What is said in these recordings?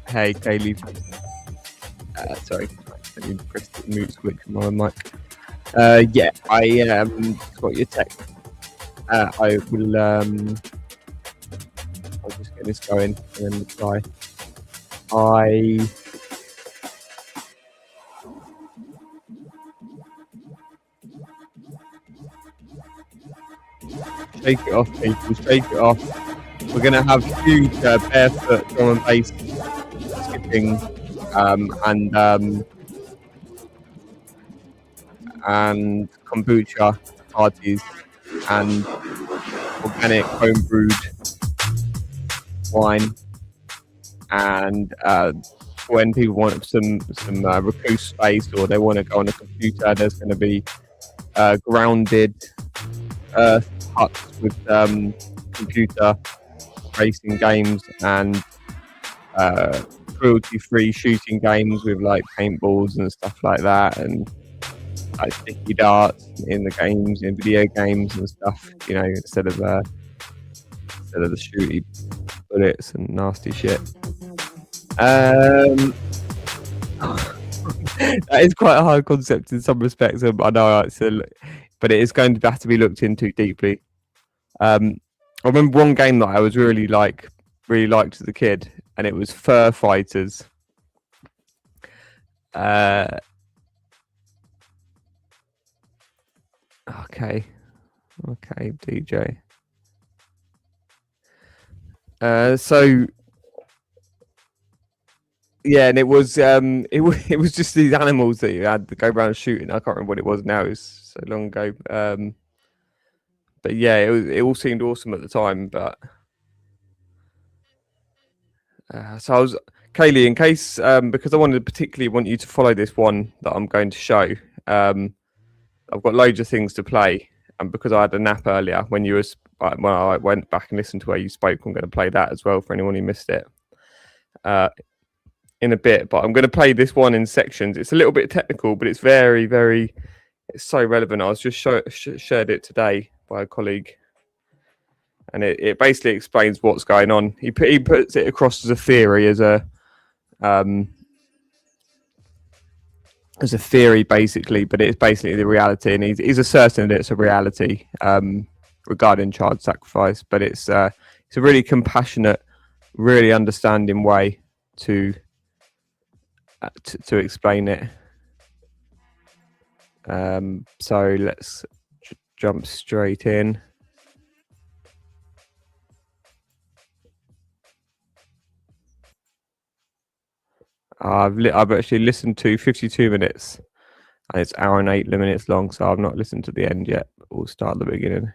Hey, Kaylee. Sorry, I need to press the mute switch on my mic. Yeah, I got your text. I will. I'll just get this going and then reply. Shake it off, people. Shake it off. We're gonna have huge barefoot drum and bass skipping, and kombucha parties and organic homebrewed wine, and when people want some recluse space or they want to go on a computer, there's going to be grounded earth huts with computer racing games and cruelty-free shooting games with like paintballs and stuff like that, and like sticky darts in the games, in video games and stuff, you know, instead of the shooty bullets and nasty shit. That is quite a hard concept in some respects. I know, but it is going to have to be looked into deeply. I remember one game that I was really liked as a kid, and it was Fur Fighters. Okay, DJ. So yeah, and it was just these animals that you had to go around shooting. I can't remember what it was now. It was so long ago. But yeah, it all seemed awesome at the time. But so I was, Kaylee, in case because I particularly want you to follow this one that I'm going to show. I've got loads of things to play, and because I had a nap earlier when I went back and listened to where you spoke, I'm going to play that as well for anyone who missed it in a bit. But I'm going to play this one in sections. It's a little bit technical, but it's very, very, it's so relevant. I was just shared it today by a colleague, and it basically explains what's going on. He puts it across as a theory, as a theory basically, but it's basically the reality, and he's asserting that it's a reality regarding child sacrifice, but it's a really compassionate, really understanding way to explain it. So let's jump straight in. I've actually listened to 52 minutes, and it's hour and 8 minutes long, so I've not listened to the end yet. We'll start at the beginning.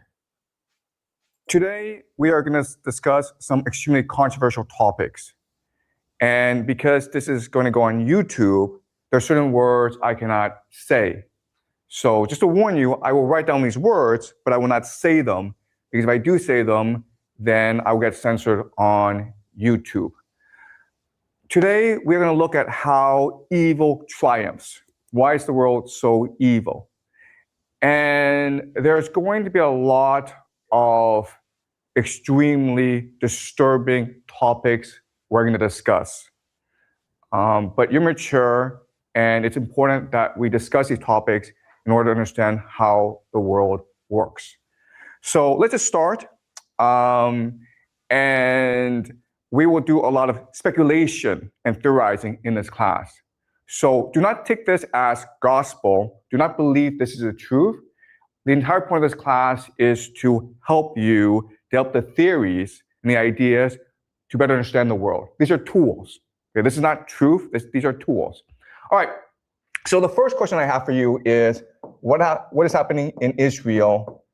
Today, we are going to discuss some extremely controversial topics. And because this is going to go on YouTube, there are certain words I cannot say. So just to warn you, I will write down these words, but I will not say them, because if I do say them, then I will get censored on YouTube. Today, we're going to look at how evil triumphs. Why is the world so evil? And there's going to be a lot of extremely disturbing topics we're going to discuss. But you're mature, and it's important that we discuss these topics in order to understand how the world works. So let's just start. And we will do a lot of speculation and theorizing in this class. So do not take this as gospel. Do not believe this is the truth. The entire point of this class is to help you develop the theories and the ideas to better understand the world. These are tools. Okay? This is not truth. These are tools. All right. So the first question I have for you is, what is happening in Israel?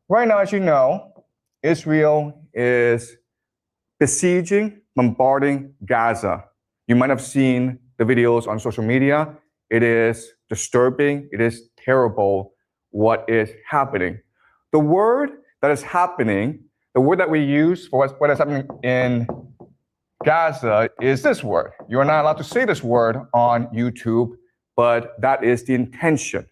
Right now, as you know, Israel is besieging, bombarding Gaza. You might have seen the videos on social media. It is disturbing. It is terrible what is happening. The word that is happening, the word that we use for what is happening in Gaza is this word. You are not allowed to say this word on YouTube, but that is the intention.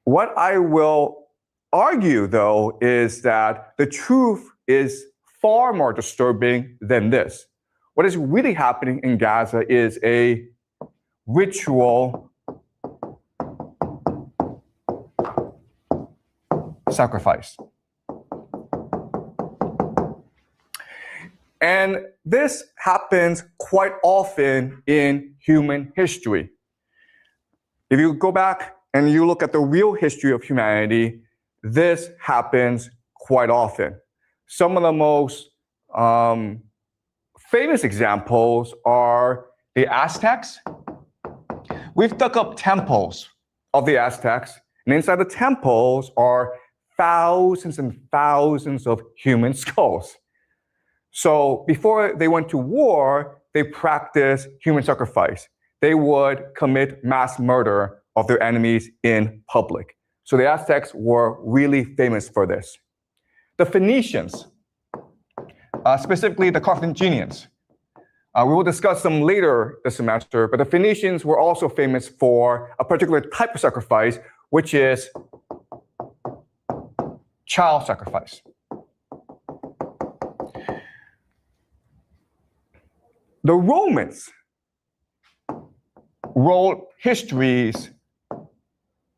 What I will argue, though, is that the truth is far more disturbing than this. What is really happening in Gaza is a ritual sacrifice. And this happens quite often in human history. If you go back and you look at the real history of humanity, this happens quite often. Some of the most famous examples are the Aztecs. We've dug up temples of the Aztecs, and inside the temples are thousands and thousands of human skulls. So before they went to war, they practiced human sacrifice. They would commit mass murder of their enemies in public. So the Aztecs were really famous for this. The Phoenicians, specifically the Carthaginians, we will discuss them later this semester, but the Phoenicians were also famous for a particular type of sacrifice, which is child sacrifice. The Romans wrote histories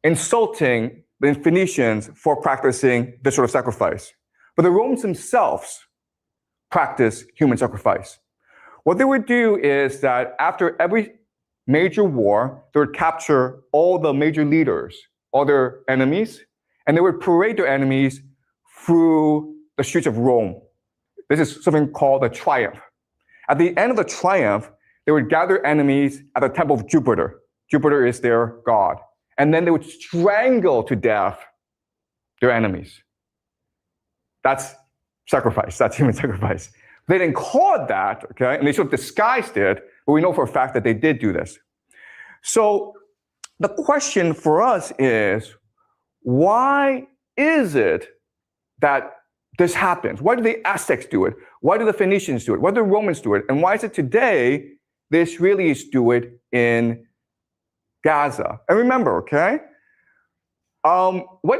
insulting the Phoenicians for practicing this sort of sacrifice. But the Romans themselves practiced human sacrifice. What they would do is that after every major war, they would capture all the major leaders, all their enemies, and they would parade their enemies through the streets of Rome. This is something called a triumph. At the end of the triumph, they would gather enemies at the temple of Jupiter. Jupiter is their god. And then they would strangle to death their enemies. That's sacrifice. That's human sacrifice. They didn't call it that, okay? And they sort of disguised it, but we know for a fact that they did do this. So the question for us is, why is it that this happens? Why do the Aztecs do it? Why do the Phoenicians do it? Why do the Romans do it? And why is it today the Israelis do it in Gaza? And remember, okay, what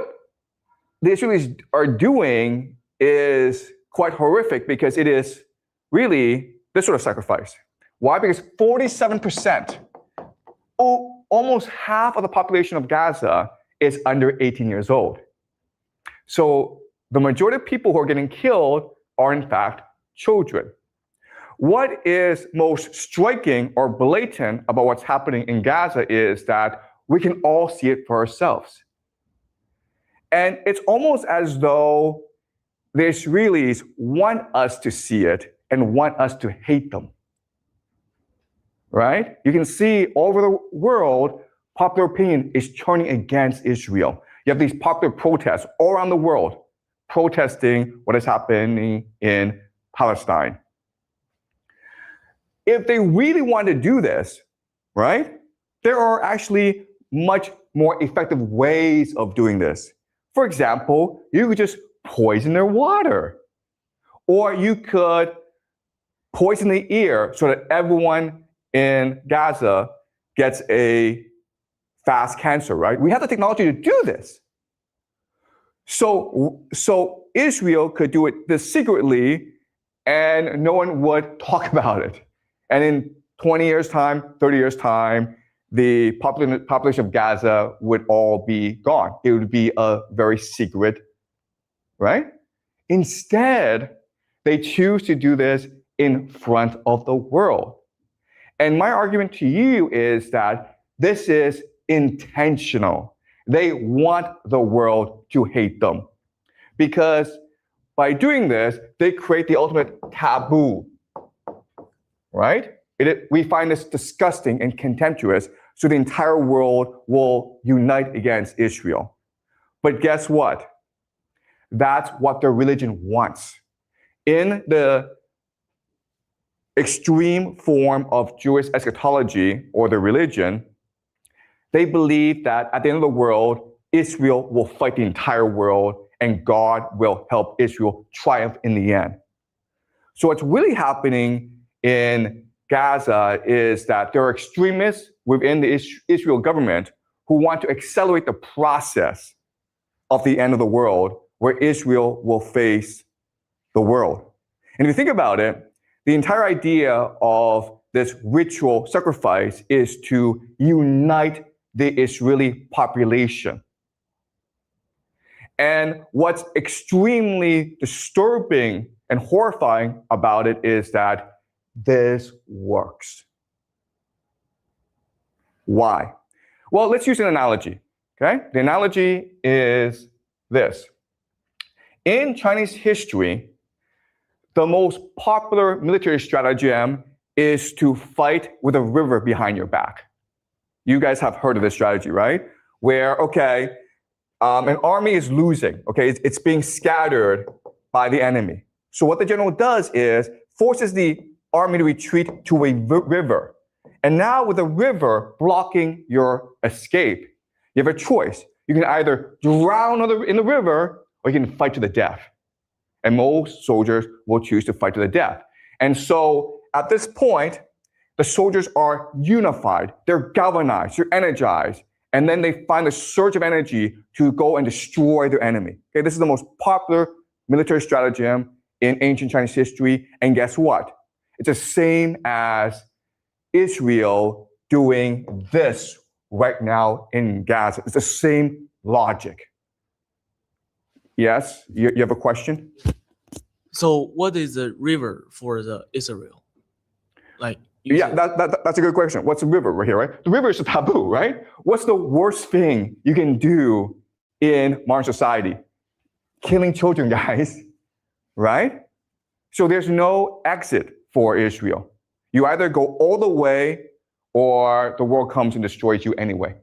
the Israelis are doing is quite horrific because it is really this sort of sacrifice. Why? Because 47%, almost half of the population of Gaza is under 18 years old. So the majority of people who are getting killed are in fact children. What is most striking or blatant about what's happening in Gaza is that we can all see it for ourselves. And it's almost as though the Israelis want us to see it and want us to hate them. Right? You can see all over the world, popular opinion is turning against Israel. You have these popular protests all around the world protesting what is happening in Palestine. If they really want to do this, right, there are actually much more effective ways of doing this. For example, you could just poison their water. Or you could poison the air so that everyone in Gaza gets a fast cancer, right? We have the technology to do this. So Israel could do it this secretly and no one would talk about it. And in 20 years' time, 30 years' time, the population of Gaza would all be gone. It would be a very secret, right? Instead, they choose to do this in front of the world. And my argument to you is that this is intentional. They want the world to hate them. Because by doing this, they create the ultimate taboo, right? We find this disgusting and contemptuous, so the entire world will unite against Israel. But guess what? That's what their religion wants. In the extreme form of Jewish eschatology or the religion, they believe that at the end of the world, Israel will fight the entire world and God will help Israel triumph in the end. So what's really happening in Gaza is that there are extremists within the Israel government who want to accelerate the process of the end of the world where Israel will face the world. And if you think about it, the entire idea of this ritual sacrifice is to unite the Israeli population. And what's extremely disturbing and horrifying about it is that this works. Why? Well, let's use an analogy, okay? The analogy is this. In Chinese history, the most popular military stratagem is to fight with a river behind your back. You guys have heard of this strategy, right? Where, okay, an army is losing, okay? It's being scattered by the enemy. So what the general does is forces the army to retreat to a river. And now with the river blocking your escape, you have a choice. You can either drown in the river or you can fight to the death. And most soldiers will choose to fight to the death. And so at this point, the soldiers are unified, they're galvanized, they're energized, and then they find a surge of energy to go and destroy their enemy. Okay, this is the most popular military stratagem in ancient Chinese history, and guess what? It's the same as Israel doing this right now in Gaza. It's the same logic. Yes, you have a question? So what is the river for the Israel? Like, yeah, that's a good question. What's the river right here, right? The river is a taboo, right? What's the worst thing you can do in modern society? Killing children, guys, right? So there's no exit for Israel. You either go all the way or the world comes and destroys you anyway.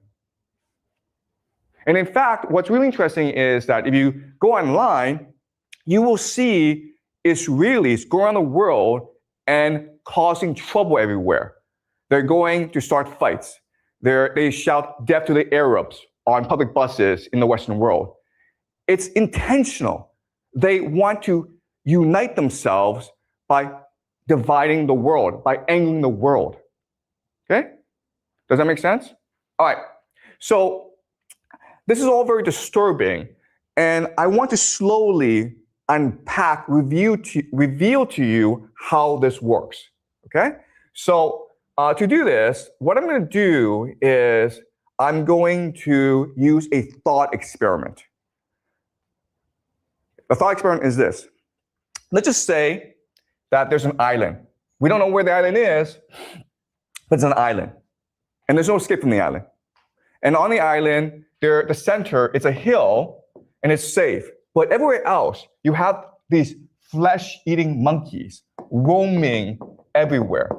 And in fact, what's really interesting is that if you go online, you will see Israelis go around the world and causing trouble everywhere. They're going to start fights. They shout death to the Arabs on public buses in the Western world. It's intentional. They want to unite themselves by dividing the world, by angering the world. Okay? Does that make sense? All right. So this is all very disturbing, and I want to slowly unpack, reveal to you how this works. Okay? So to do this, what I'm going to do is I'm going to use a thought experiment. The thought experiment is this. Let's just say that there's an island. We don't know where the island is, but it's an island. And there's no escape from the island. And on the island, the center, it's a hill, and it's safe. But everywhere else, you have these flesh-eating monkeys roaming everywhere.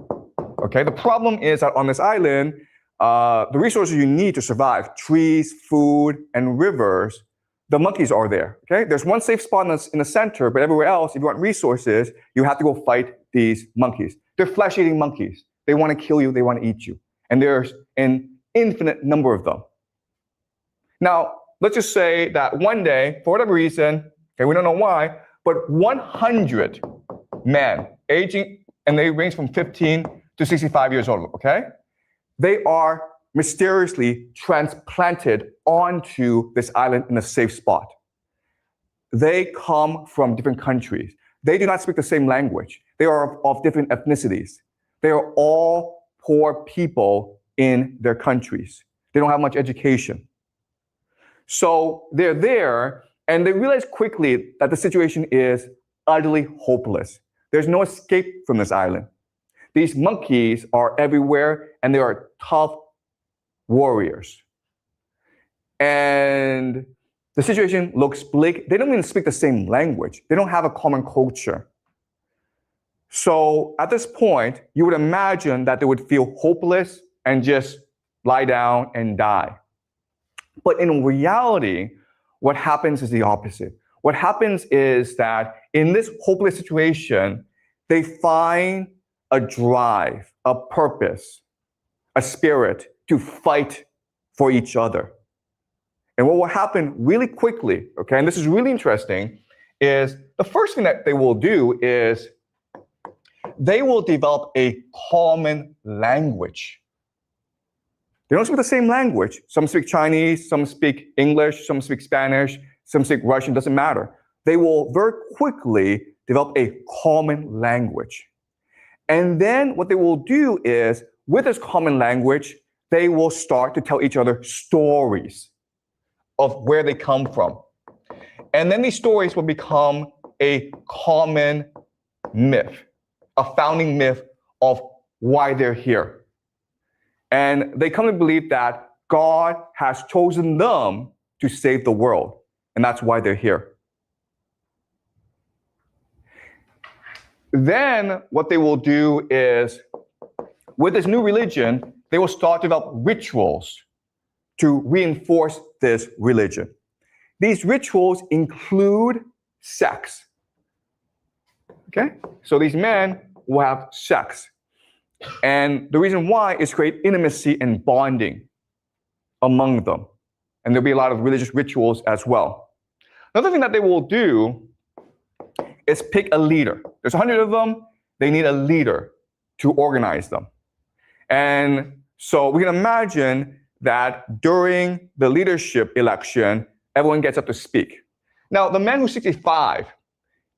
Okay, the problem is that on this island, the resources you need to survive, trees, food, and rivers, the monkeys are there. Okay, there's one safe spot in the center, but everywhere else, if you want resources, you have to go fight these monkeys. They're flesh-eating monkeys. They want to kill you, they want to eat you. And there's an infinite number of them. Now, let's just say that one day, for whatever reason, okay, we don't know why, but 100 men aging, and they range from 15 to 65 years old, okay? They are mysteriously transplanted onto this island in a safe spot. They come from different countries. They do not speak the same language. They are of different ethnicities. They are all poor people in their countries. They don't have much education. So they're there, and they realize quickly that the situation is utterly hopeless. There's no escape from this island. These monkeys are everywhere, and they are tough warriors. And The situation looks bleak. They don't even speak the same language. They don't have a common culture. So at this point, you would imagine that they would feel hopeless and just lie down and die. But in reality, what happens is the opposite. What happens is that in this hopeless situation, they find a drive, a purpose, a spirit to fight for each other. And what will happen really quickly, okay, and this is really interesting, is the first thing that they will do is they will develop a common language. They don't speak the same language. Some speak Chinese, some speak English, some speak Spanish, some speak Russian, doesn't matter. They will very quickly develop a common language. And then what they will do is, with this common language, they will start to tell each other stories of where they come from. And then these stories will become a common myth, a founding myth of why they're here. And they come to believe that God has chosen them to save the world, and that's why they're here. Then what they will do is, with this new religion, they will start to develop rituals to reinforce this religion. These rituals include sex. Okay? So these men will have sex. And the reason why is to create intimacy and bonding among them. And there'll be a lot of religious rituals as well. Another thing that they will do is pick a leader. There's 100 of them. They need a leader to organize them. And so we can imagine that during the leadership election, everyone gets up to speak. Now, the man who's 65,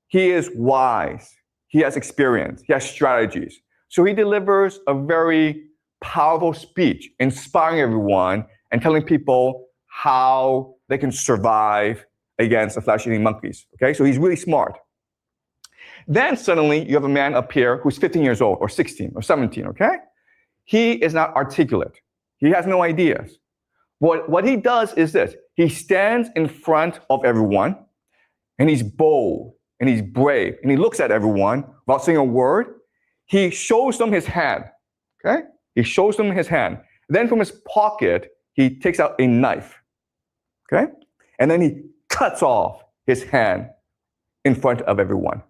he is wise. He has experience. He has strategies. So he delivers a very powerful speech, inspiring everyone and telling people how they can survive against the flesh-eating monkeys. Okay, so he's really smart. Then suddenly you have a man up here who's 15 years old or 16 or 17, okay? He is not articulate. He has no ideas. What he does is this. He stands in front of everyone and he's bold and he's brave and he looks at everyone without saying a word. He shows them his hand, okay? He shows them his hand. Then from his pocket, he takes out a knife, okay? And then he cuts off his hand in front of everyone.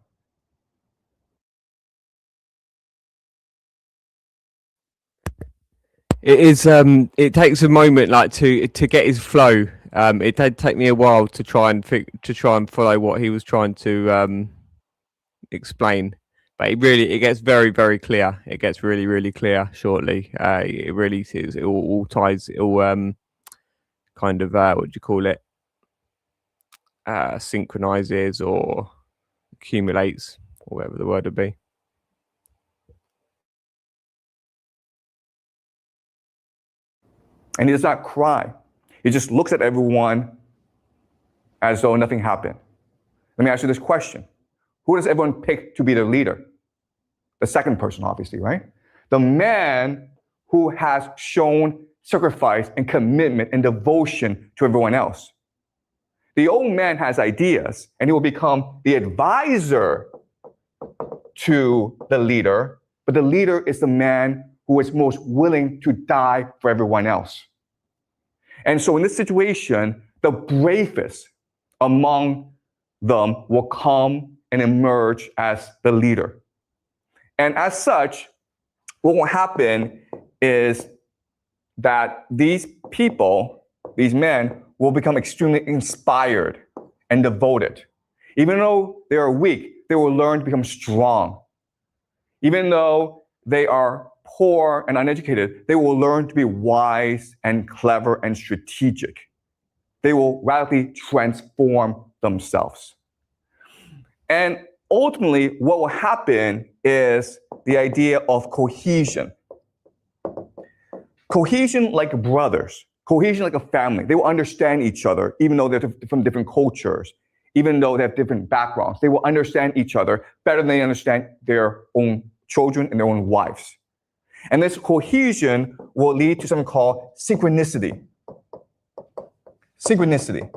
It is. It takes a moment, like to get his flow. It did take me a while to try and follow what he was trying to explain. But it gets very, very clear. It gets really, really clear shortly. It really is. It all ties. It all kind of what do you call it? Synchronizes or accumulates, or whatever the word would be. And he does not cry. He just looks at everyone as though nothing happened. Let me ask you this question. Who does everyone pick to be their leader? The second person, obviously, right? The man who has shown sacrifice and commitment and devotion to everyone else. The old man has ideas, and he will become the advisor to the leader, but the leader is the man who is most willing to die for everyone else. And so in this situation, the bravest among them will come and emerge as the leader. And as such, what will happen is that these people, these men, will become extremely inspired and devoted. Even though they are weak, they will learn to become strong. Even though they are poor and uneducated, they will learn to be wise and clever and strategic. They will radically transform themselves. And ultimately, what will happen is the idea of cohesion. Cohesion like brothers, cohesion like a family. They will understand each other, even though they're from different cultures, even though they have different backgrounds. They will understand each other better than they understand their own children and their own wives. And this cohesion will lead to something called synchronicity. Synchronicity.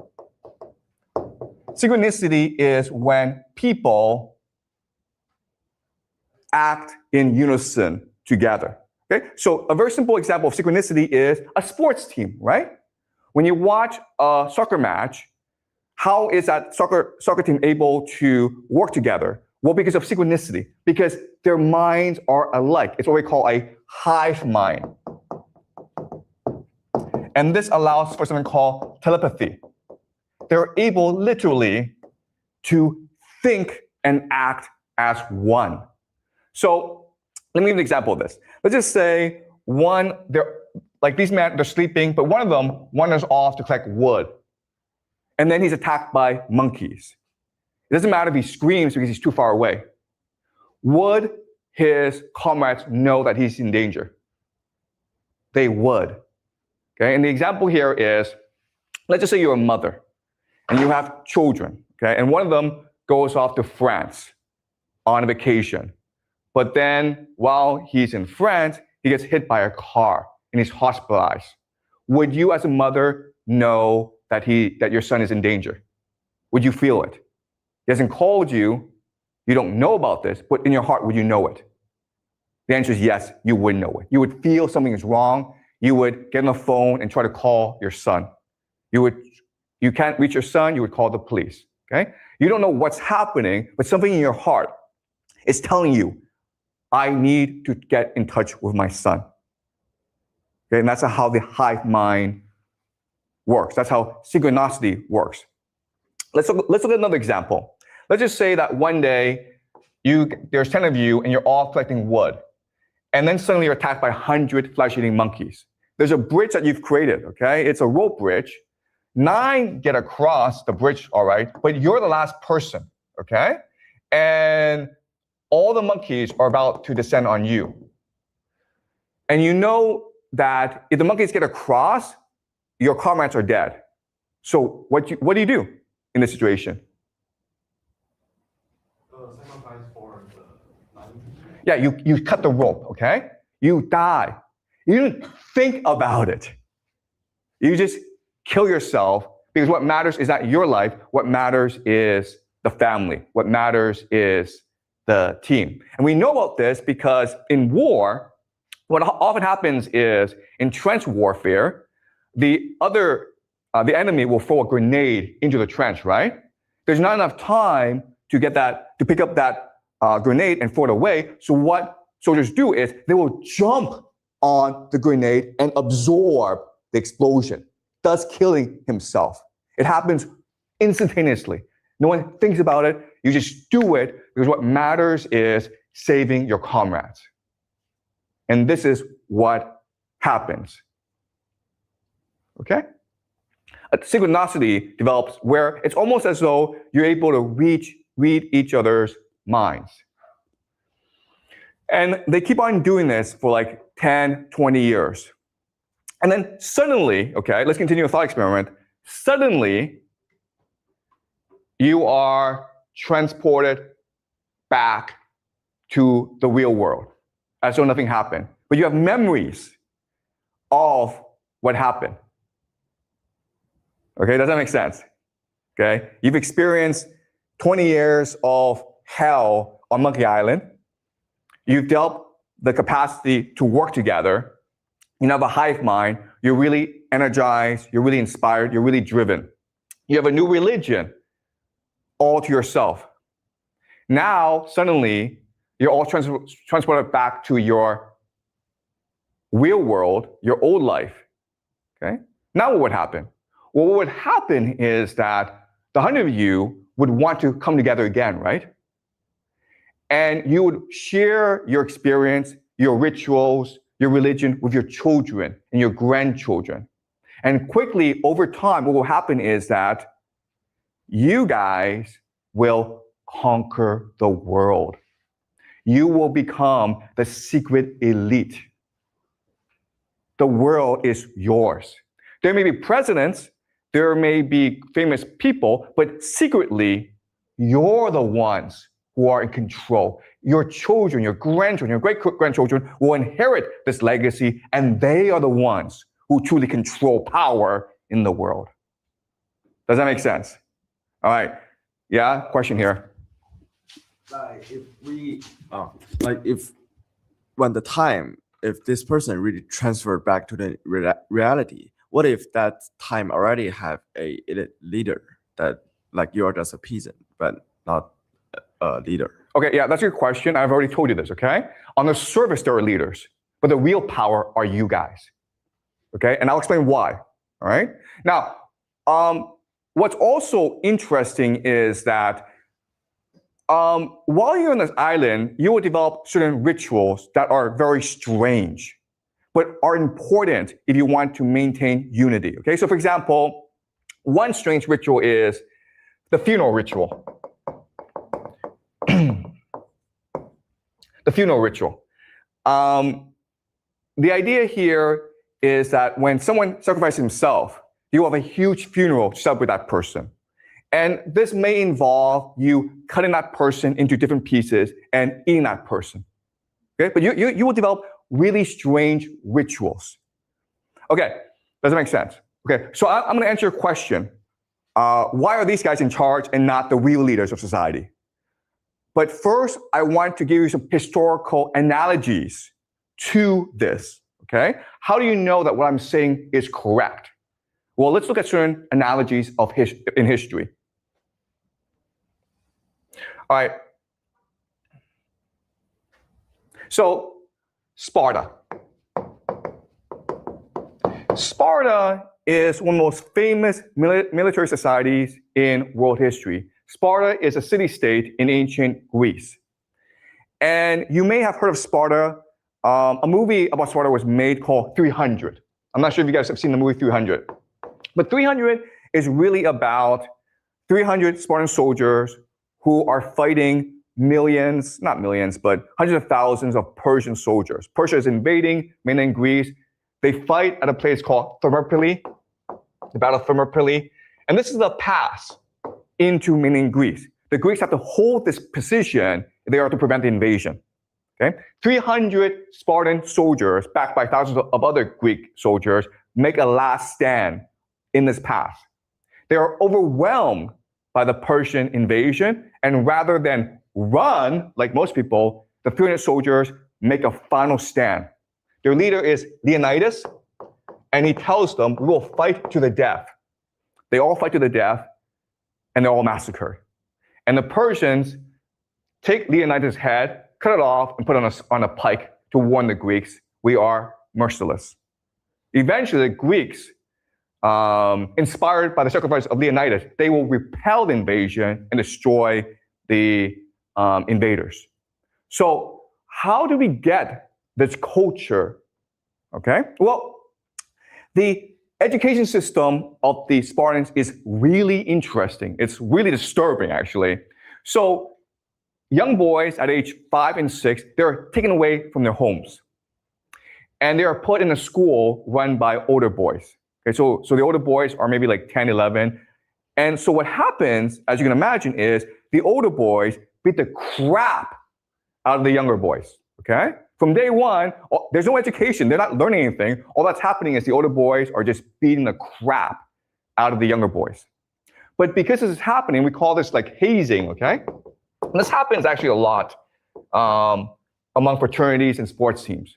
Synchronicity is when people act in unison together. Okay? So a very simple example of synchronicity is a sports team, right? When you watch a soccer match, how is that soccer team able to work together? Well, because of synchronicity, because their minds are alike. It's what we call a hive mind. And this allows for something called telepathy. They're able literally to think and act as one. So let me give an example of this. Let's just say these men, they're sleeping, but one of them wanders off to collect wood. And then he's attacked by monkeys. It doesn't matter if he screams because he's too far away. Would his comrades know that he's in danger? They would. Okay, and the example here is, let's just say you're a mother and you have children, okay, and one of them goes off to France on a vacation. But then while he's in France, he gets hit by a car and he's hospitalized. Would you as a mother know that your son is in danger? Would you feel it? He hasn't called you, you don't know about this, but in your heart, would you know it? The answer is yes, you would know it. You would feel something is wrong. You would get on the phone and try to call your son. You can't reach your son, you would call the police, okay? You don't know what's happening, but something in your heart is telling you, I need to get in touch with my son. Okay, and that's how the hive mind works. That's how synchronicity works. Let's look at another example. Let's just say that one day there's 10 of you and you're all collecting wood. And then suddenly you're attacked by 100 flesh-eating monkeys. There's a bridge that you've created, okay? It's a rope bridge. 9 get across the bridge, all right? But you're the last person, okay? And all the monkeys are about to descend on you. And you know that if the monkeys get across, your comrades are dead. So what do you do in this situation? Sacrifice for the life. Yeah, you cut the rope, okay? You die. You didn't think about it. You just kill yourself because what matters is not your life. What matters is the family. What matters is the team. And we know about this because in war, what often happens is in trench warfare, the enemy will throw a grenade into the trench, right? There's not enough time to pick up that grenade and throw it away. So what soldiers do is they will jump on the grenade and absorb the explosion, thus killing himself. It happens instantaneously. No one thinks about it. You just do it because what matters is saving your comrades. And this is what happens. Okay? A synchronicity develops where it's almost as though you're able to read each other's minds. And they keep on doing this for like 10, 20 years. And then suddenly, okay, let's continue a thought experiment. Suddenly, you are transported back to the real world as though nothing happened. But you have memories of what happened. Okay, does that make sense? Okay, you've experienced 20 years of hell on Monkey Island. You've developed the capacity to work together. You have a hive mind. You're really energized. You're really inspired. You're really driven. You have a new religion all to yourself. Now, suddenly, you're all transported back to your real world, your old life. Okay? Now what would happen? Well, what would happen is that the 100 of you would want to come together again, right? And you would share your experience, your rituals, your religion with your children and your grandchildren. And quickly, over time, what will happen is that you guys will conquer the world. You will become the secret elite. The world is yours. There may be presidents, there may be famous people, but secretly, you're the ones who are in control. Your children, your grandchildren, your great-grandchildren will inherit this legacy, and they are the ones who truly control power in the world. Does that make sense? All right. Yeah, question here. Like if we, when the time, if this person really transferred back to the reality, what if that time already have a leader that like you are just a peasant, but not a leader? Okay, yeah, that's a good question. I've already told you this, okay? On the surface, there are leaders, but the real power are you guys, okay? And I'll explain why, all right? Now, what's also interesting is that while you're on this island, you will develop certain rituals that are very strange, but are important if you want to maintain unity, okay? So for example, one strange ritual is the funeral ritual. The funeral ritual. The idea here is that when someone sacrifices himself, you have a huge funeral to celebrate that person. And this may involve you cutting that person into different pieces and eating that person. Okay, but you will develop really strange rituals. Okay, does that make sense? Okay, so I'm going to answer your question. Why are these guys in charge and not the real leaders of society? But first, I want to give you some historical analogies to this, okay? How do you know that what I'm saying is correct? Well, let's look at certain analogies in history. All right. So, Sparta. Sparta is one of the most famous military societies in world history. Sparta is a city-state in ancient Greece. And you may have heard of Sparta. A movie about Sparta was made called 300. I'm not sure if you guys have seen the movie 300. But 300 is really about 300 Spartan soldiers who are fighting millions, not millions, but hundreds of thousands of Persian soldiers. Persia is invading mainland Greece. They fight at a place called Thermopylae, the Battle of Thermopylae. And this is the pass into mainland Greece. The Greeks have to hold this position if they are to prevent the invasion. Okay? 300 Spartan soldiers, backed by thousands of other Greek soldiers, make a last stand in this pass. They are overwhelmed by the Persian invasion, and rather than run, like most people, the 300 soldiers make a final stand. Their leader is Leonidas, and he tells them, we will fight to the death. They all fight to the death, and they're all massacred. And the Persians take Leonidas' head, cut it off, and put it on a pike to warn the Greeks, we are merciless. Eventually, the Greeks, inspired by the sacrifice of Leonidas, they will repel the invasion and destroy the invaders. So how do we get this culture? Okay, well, the education system of the Spartans is really interesting. It's really disturbing, actually. So young boys at age 5 and 6, they're taken away from their homes. And they are put in a school run by older boys. Okay, so the older boys are maybe like 10, 11. And so what happens, as you can imagine, is the older boys beat the crap out of the younger boys, okay? From day one, there's no education. They're not learning anything. All that's happening is the older boys are just beating the crap out of the younger boys. But because this is happening, we call this like hazing, okay? And this happens actually a lot among fraternities and sports teams.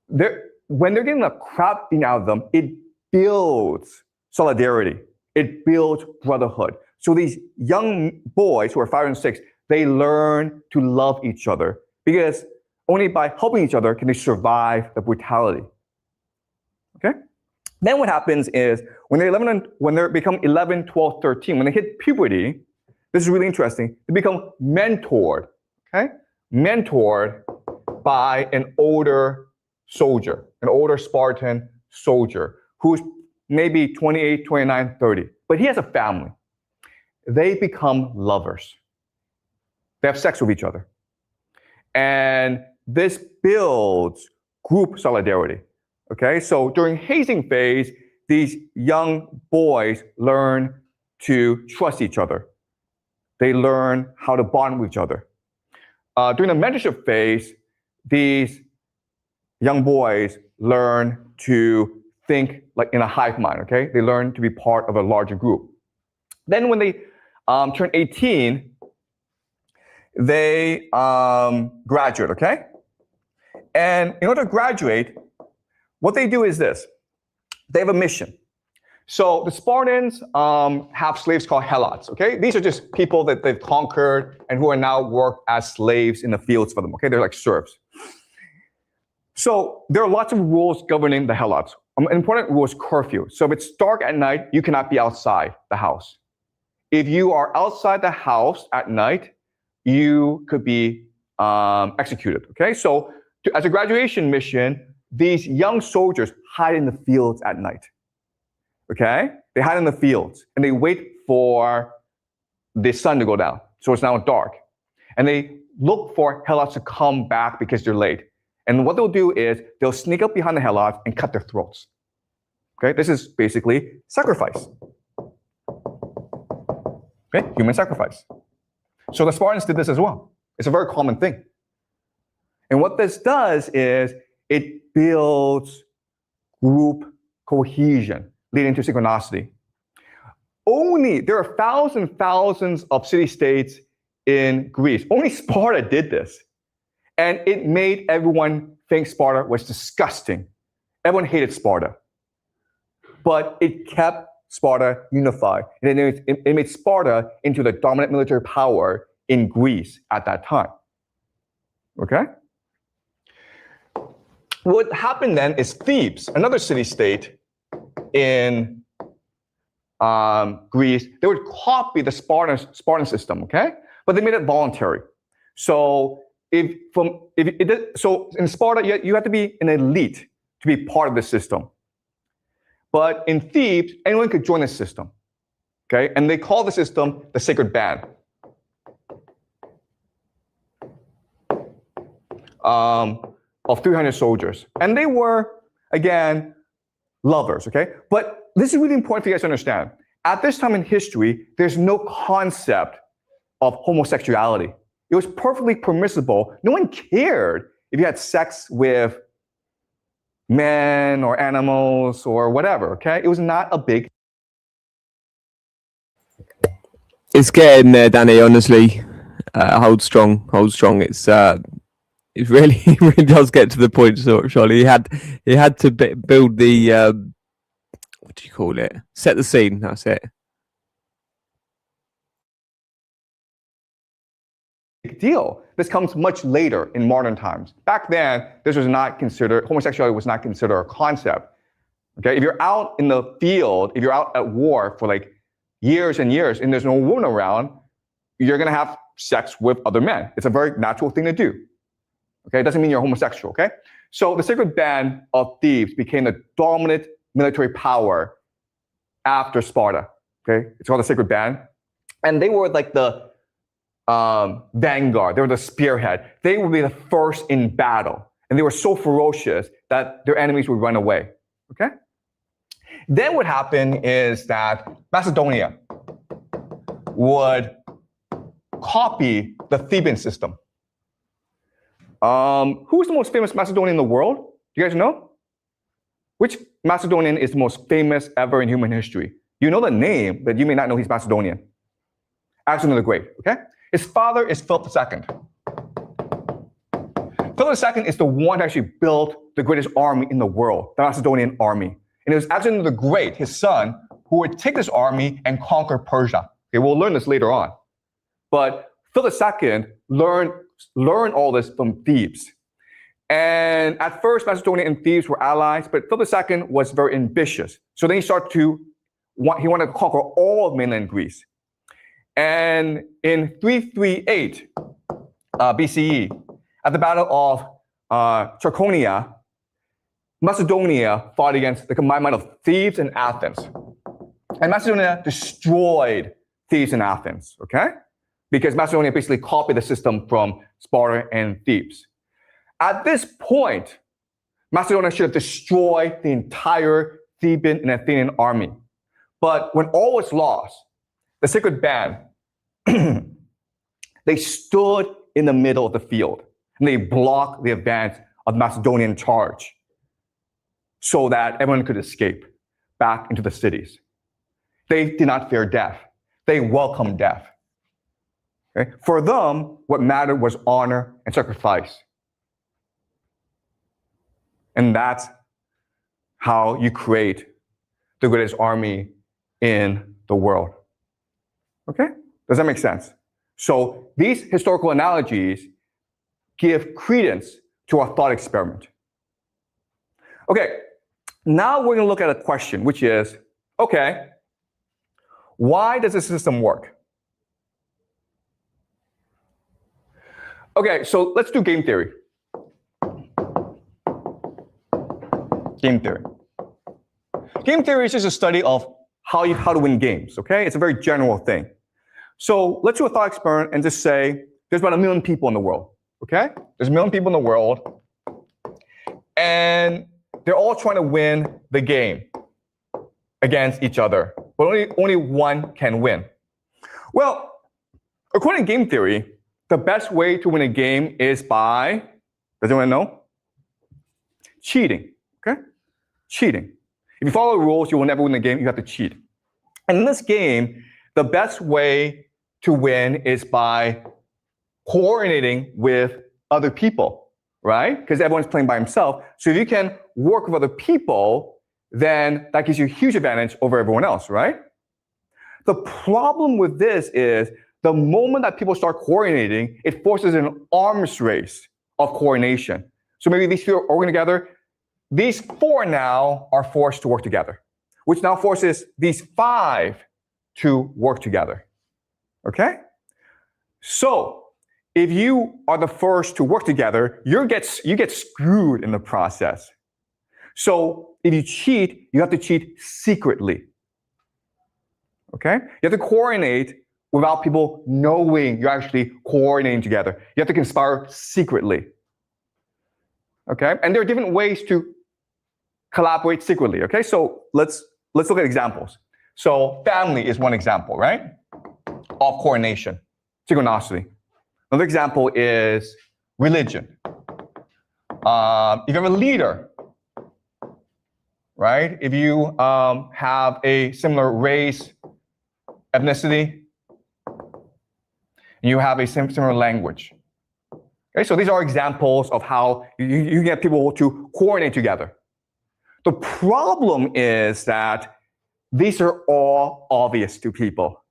When they're getting the crap beaten out of them, it builds solidarity. It builds brotherhood. So these young boys who are 5 and 6, they learn to love each other because only by helping each other can they survive the brutality. Okay? Then what happens is when they become 11, 12, 13, when they hit puberty, this is really interesting, they become mentored, okay? Mentored by an older soldier, an older Spartan soldier who's maybe 28, 29, 30, but he has a family. They become lovers. They have sex with each other. And this builds group solidarity, okay? So during hazing phase, these young boys learn to trust each other. They learn how to bond with each other. During the mentorship phase, these young boys learn to think like in a hive mind, okay? They learn to be part of a larger group. Then when they turn 18, they graduate, okay? And in order to graduate, what they do is this. They have a mission. So the Spartans have slaves called helots, okay? These are just people that they've conquered and who are now work as slaves in the fields for them, okay? They're like serfs. So there are lots of rules governing the helots. An important rule is curfew. So if it's dark at night, you cannot be outside the house. If you are outside the house at night, you could be executed, okay? So as a graduation mission, these young soldiers hide in the fields at night, okay? They hide in the fields and they wait for the sun to go down. So it's now dark. And they look for helots to come back because they're late. And what they'll do is they'll sneak up behind the helots and cut their throats. Okay, this is basically sacrifice. Okay, human sacrifice. So the Spartans did this as well. It's a very common thing. And what this does is it builds group cohesion, leading to synchronicity. There are thousands of city-states in Greece. Only Sparta did this. And it made everyone think Sparta was disgusting. Everyone hated Sparta. But it kept Sparta unified. And it made Sparta into the dominant military power in Greece at that time. Okay? What happened then is Thebes, another city-state in Greece, they would copy the Spartan system, okay? But they made it voluntary. So in Sparta, you have to be an elite to be part of the system. But in Thebes, anyone could join the system, okay? And they call the system the Sacred Band. Of 300 soldiers. And they were, again, lovers, okay? But this is really important for you guys to understand. At this time in history, there's no concept of homosexuality. It was perfectly permissible. No one cared if you had sex with men or animals or whatever, okay? It was not a big... It's getting there, Danny, honestly. Hold strong. It really does get to the point, surely. He had to build the, what do you call it? Set the scene, that's it. Big deal. This comes much later in modern times. Back then, homosexuality was not considered a concept. Okay, if you're out in the field, if you're out at war for like years and years and there's no woman around, you're gonna have sex with other men. It's a very natural thing to do. Okay, it doesn't mean you're homosexual, okay? So the Sacred Band of Thebes became the dominant military power after Sparta, okay? It's called the Sacred Band. And they were like the vanguard, they were the spearhead. They would be the first in battle. And they were so ferocious that their enemies would run away, okay? Then what happened is that Macedonia would copy the Theban system. Who is the most famous Macedonian in the world? Do you guys know? Which Macedonian is the most famous ever in human history? You know the name, but you may not know he's Macedonian. Alexander the Great, okay? His father is Philip II. Philip II is the one who actually built the greatest army in the world, the Macedonian army. And it was Alexander the Great, his son, who would take this army and conquer Persia. Okay, we'll learn this later on. But Philip II learned all this from Thebes. And at first, Macedonia and Thebes were allies, but Philip II was very ambitious. So then he wanted to conquer all of mainland Greece. And in 338 BCE, at the Battle of Trachonia, Macedonia fought against the combined might of Thebes and Athens. And Macedonia destroyed Thebes and Athens, okay? Because Macedonia basically copied the system from Sparta and Thebes. At this point, Macedonia should have destroyed the entire Theban and Athenian army. But when all was lost, the Sacred Band, they stood in the middle of the field and they blocked the advance of Macedonian charge so that everyone could escape back into the cities. They did not fear death. They welcomed death. Okay? For them, what mattered was honor and sacrifice. And that's how you create the greatest army in the world. Okay? Does that make sense? So these historical analogies give credence to our thought experiment. Okay, now we're going to look at a question, which is, okay, why does the system work? Okay, so let's do game theory. Game theory. Game theory is just a study of how to win games, okay? It's a very general thing. So let's do a thought experiment and just say there's about 1 million people in the world, okay? There's 1 million people in the world, and they're all trying to win the game against each other, but only one can win. Well, according to game theory, the best way to win a game is by, does anyone know? Cheating, okay? Cheating. If you follow the rules, you will never win the game, you have to cheat. And in this game, the best way to win is by coordinating with other people, right? Because everyone's playing by himself. So if you can work with other people, then that gives you a huge advantage over everyone else, right? The problem with this is the moment that people start coordinating, it forces an arms race of coordination. So maybe these two are working together. These 4 now are forced to work together, which now forces these 5 to work together. Okay? So if you are the first to work together, you get screwed in the process. So if you cheat, you have to cheat secretly. Okay? You have to coordinate without people knowing you're actually coordinating together. You have to conspire secretly. Okay? And there are different ways to collaborate secretly. Okay? So let's look at examples. So family is one example, right? Of coordination, synchronicity. Another example is religion. If you have a leader, right? If you have a similar race, ethnicity, you have a similar language. Okay, so these are examples of how you get people to coordinate together. The problem is that these are all obvious to people,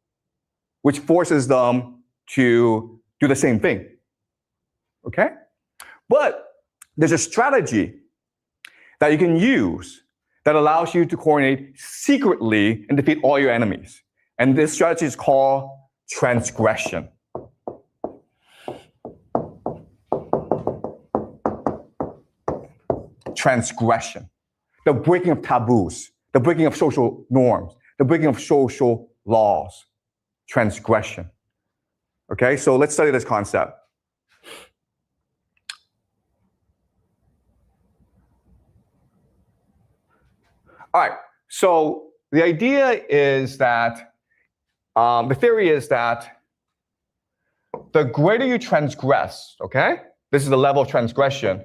which forces them to do the same thing. Okay? But there's a strategy that you can use that allows you to coordinate secretly and defeat all your enemies. And this strategy is called transgression. Transgression. The breaking of taboos, the breaking of social norms, the breaking of social laws. Transgression. Okay, so let's study this concept. All right, so the idea is that, the theory is that the greater you transgress, okay? This is the level of transgression.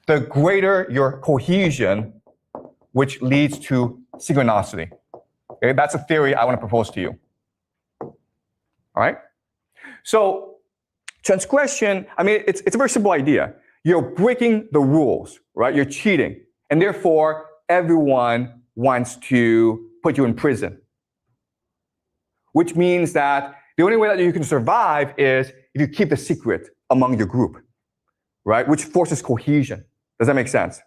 The greater your cohesion, which leads to synchronicity. Okay, that's a theory I want to propose to you. All right? So transgression, I mean, it's a very simple idea. You're breaking the rules, right? You're cheating. And therefore, everyone wants to put you in prison. Which means that the only way that you can survive is if you keep the secret among your group, right? Which forces cohesion. Does that make sense?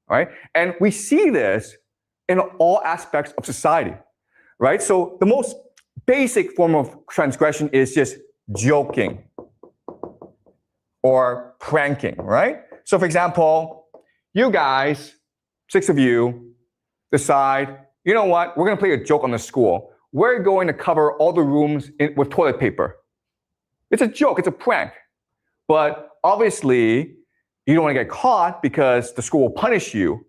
All right? And we see this in all aspects of society, right? So the most basic form of transgression is just joking or pranking, right? So for example, you guys, 6 of you, decide, you know what, we're going to play a joke on the school. We're going to cover all the rooms with toilet paper. It's a joke, it's a prank. But obviously, you don't want to get caught because the school will punish you.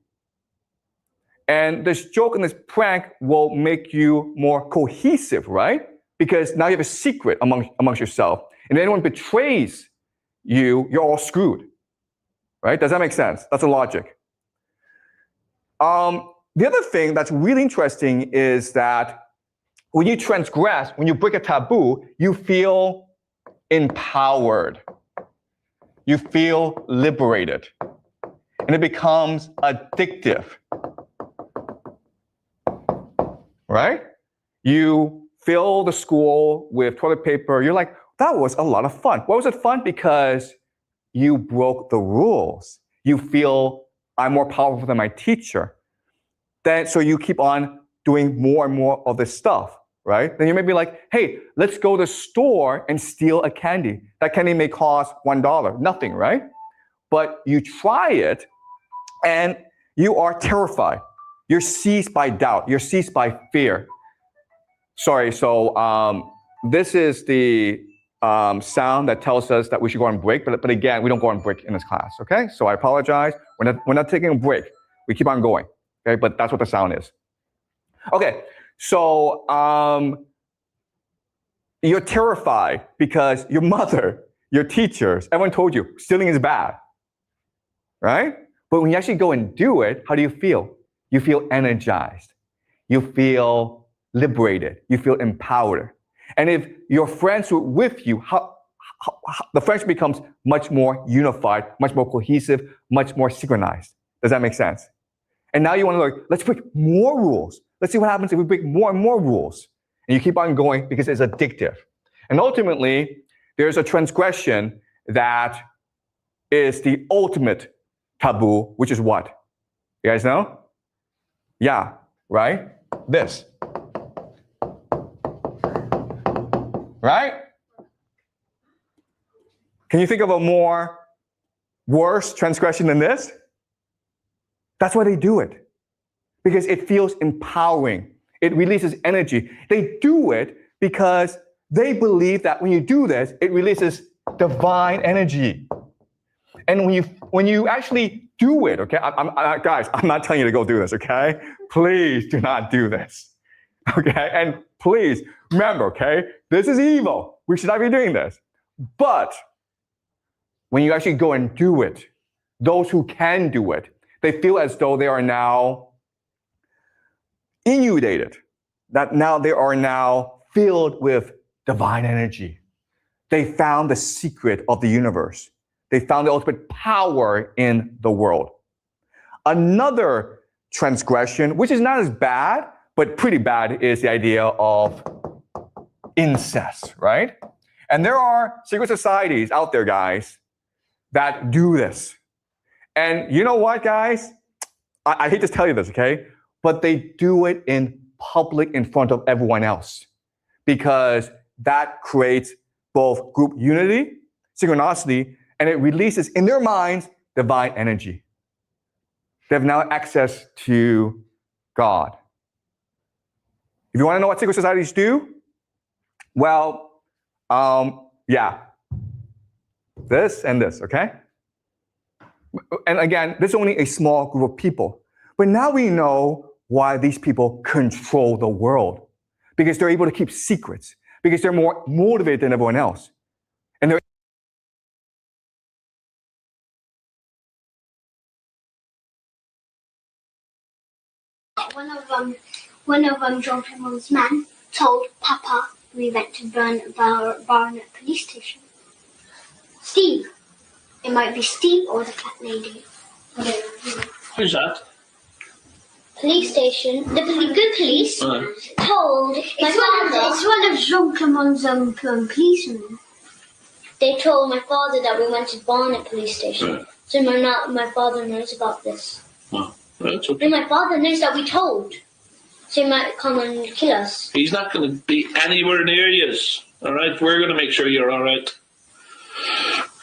And this joke and this prank will make you more cohesive, right? Because now you have a secret amongst yourself. And if anyone betrays you, you're all screwed. Right? Does that make sense? That's the logic. The other thing that's really interesting is that when you transgress, when you break a taboo, you feel empowered. You feel liberated. And it becomes addictive. Right? You fill the school with toilet paper. You're like, that was a lot of fun. Why was it fun? Because you broke the rules. You feel I'm more powerful than my teacher. So you keep on doing more and more of this stuff, right? Then you may be like, hey, let's go to the store and steal a candy. That candy may cost $1, nothing, right? But you try it and you are terrified. You're seized by doubt. You're seized by fear. Sorry, so this is the sound that tells us that we should go on break, but again, we don't go on break in this class, okay? So I apologize. We're not taking a break. We keep on going, okay? But that's what the sound is. Okay, so you're terrified because your mother, your teachers, everyone told you stealing is bad, right? But when you actually go and do it, how do you feel? You feel energized. You feel liberated. You feel empowered. And if your friends were with you, the friendship becomes much more unified, much more cohesive, much more synchronized. Does that make sense? And now you want to like, let's break more rules. Let's see what happens if we break more and more rules. And you keep on going because it's addictive. And ultimately, there's a transgression that is the ultimate taboo, which is what? You guys know? Yeah, right? This. Right? Can you think of a more worse transgression than this? That's why they do it. Because it feels empowering. It releases energy. They do it because they believe that when you do this, it releases divine energy. And when you actually do it, okay, guys, I'm not telling you to go do this, okay? Please do not do this, okay? And please remember, okay, this is evil. We should not be doing this. But when you actually go and do it, those who can do it, they feel as though they are now inundated, that now they are now filled with divine energy. They found the secret of the universe. They found the ultimate power in the world. Another transgression, which is not as bad, but pretty bad, is the idea of incest, right? And there are secret societies out there, guys, that do this. And you know what, guys? I hate to tell you this, okay? But they do it in public in front of everyone else because that creates both group unity, synchronicity, and it releases in their minds divine energy. They have now access to God. If you want to know what secret societies do, well, yeah, this and this, okay? And again, this is only a small group of people. But now we know why these people control the world. Because they're able to keep secrets. Because they're more motivated than everyone else. And they're One of John Pennell's men told Papa we went to Barnet police station. Steve. It might be Steve or the cat lady. Who's that? Police station. The good police told my father. It's one of Jean Clement's policemen. They told my father that we went to Barnet police station. So my father knows about this. Oh, that's okay. And my father knows that we told. So he might come and kill us. He's not going to be anywhere near you. All right, we're going to make sure you're all right.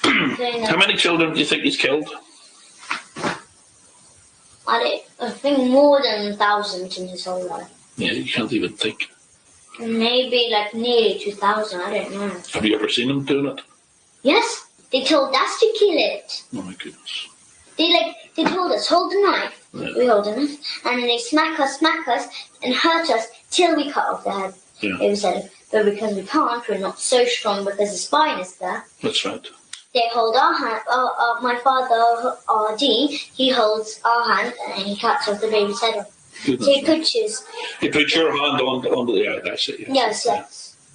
How many children do you think he's killed? I think more than 1,000 in his whole life. Yeah, you can't even think. Maybe like nearly 2,000. I don't know. Have you ever seen him doing it? Yes, they told us to kill it. Oh my goodness. They told us hold the knife. Yeah. We hold the knife, and then they smack us, and hurt us till we cut off the head. Yeah. They said, but because we can't, we're not so strong because the spine is there. That's right. They hold our hand. My father, RD, he holds our hand and he cuts off the baby's head off. Good So you enough. could choose. You put your hand on the, yeah, that's it. Yes.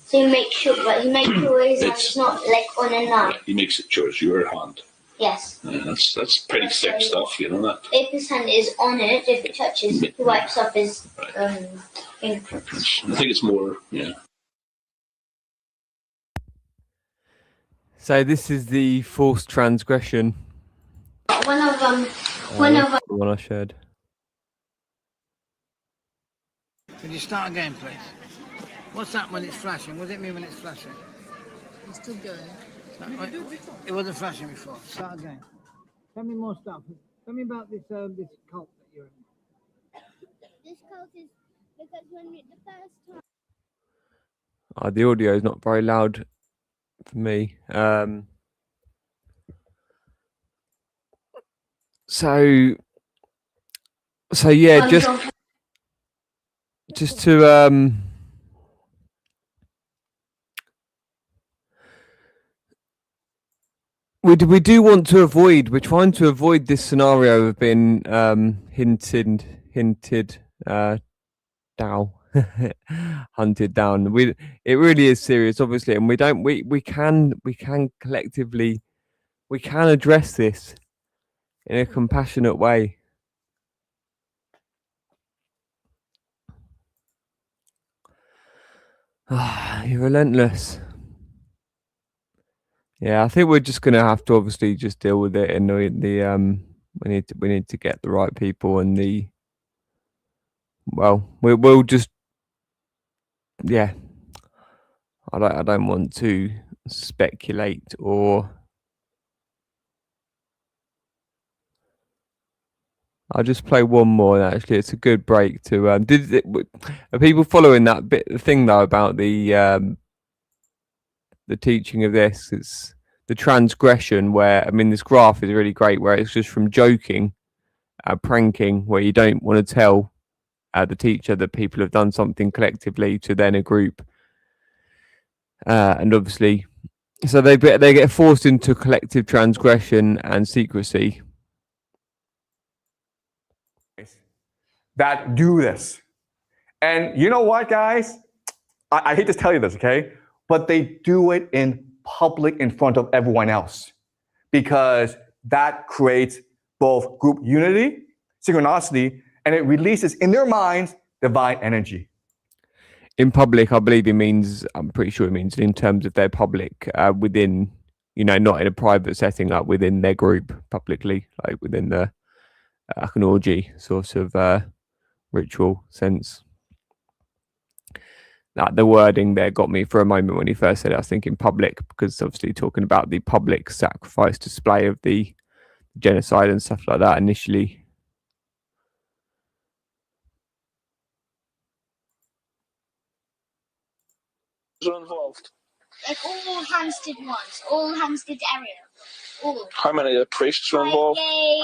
So you make sure, but you make sure his It's- hand's not like on a knife. Yeah, he makes it sure it's your hand. Yes. That's pretty thick stuff, you know that. If his hand is on it, if it touches, he wipes off his fingerprints. I think it's more, yeah. So this is the forced transgression. One of them. The one I shared. Could you start again, please? What's that when it's flashing? What does it mean when it's flashing? It's still going. It wasn't flashing before. Start again. Tell me more stuff. Tell me about this this cult that you're in. This cult is because when the first time. The audio is not very loud for me. So yeah, just to we do want to avoid. We're trying to avoid this scenario of being hinted down, hunted down. It really is serious, obviously, and we can collectively address this in a compassionate way. You're relentless. Yeah, I think we're just gonna have to obviously just deal with it, and we need to get the right people, and we'll just, yeah. I don't want to speculate or. I'll just play one more. Actually, it's a good break to. Are people following that thing though about the teaching of this? It's the transgression where, I mean, this graph is really great where it's just from joking, pranking, where you don't want to tell the teacher that people have done something collectively to then a group, and obviously, so they get forced into collective transgression and secrecy. That do this. And you know what, guys? I hate to tell you this, okay? But they do it in public in front of everyone else because that creates both group unity, synchronicity, and it releases in their minds divine energy. In public, I believe it means, I'm pretty sure it means in terms of their public, within, not in a private setting, like within their group publicly, like within the an orgy sort of ritual sense. The wording there got me for a moment when he first said it. I was thinking public, because obviously talking about the public sacrifice display of the genocide and stuff like that initially. Are involved? Like all Hampstead ones, all Hampstead area, all. How many of the priests are involved?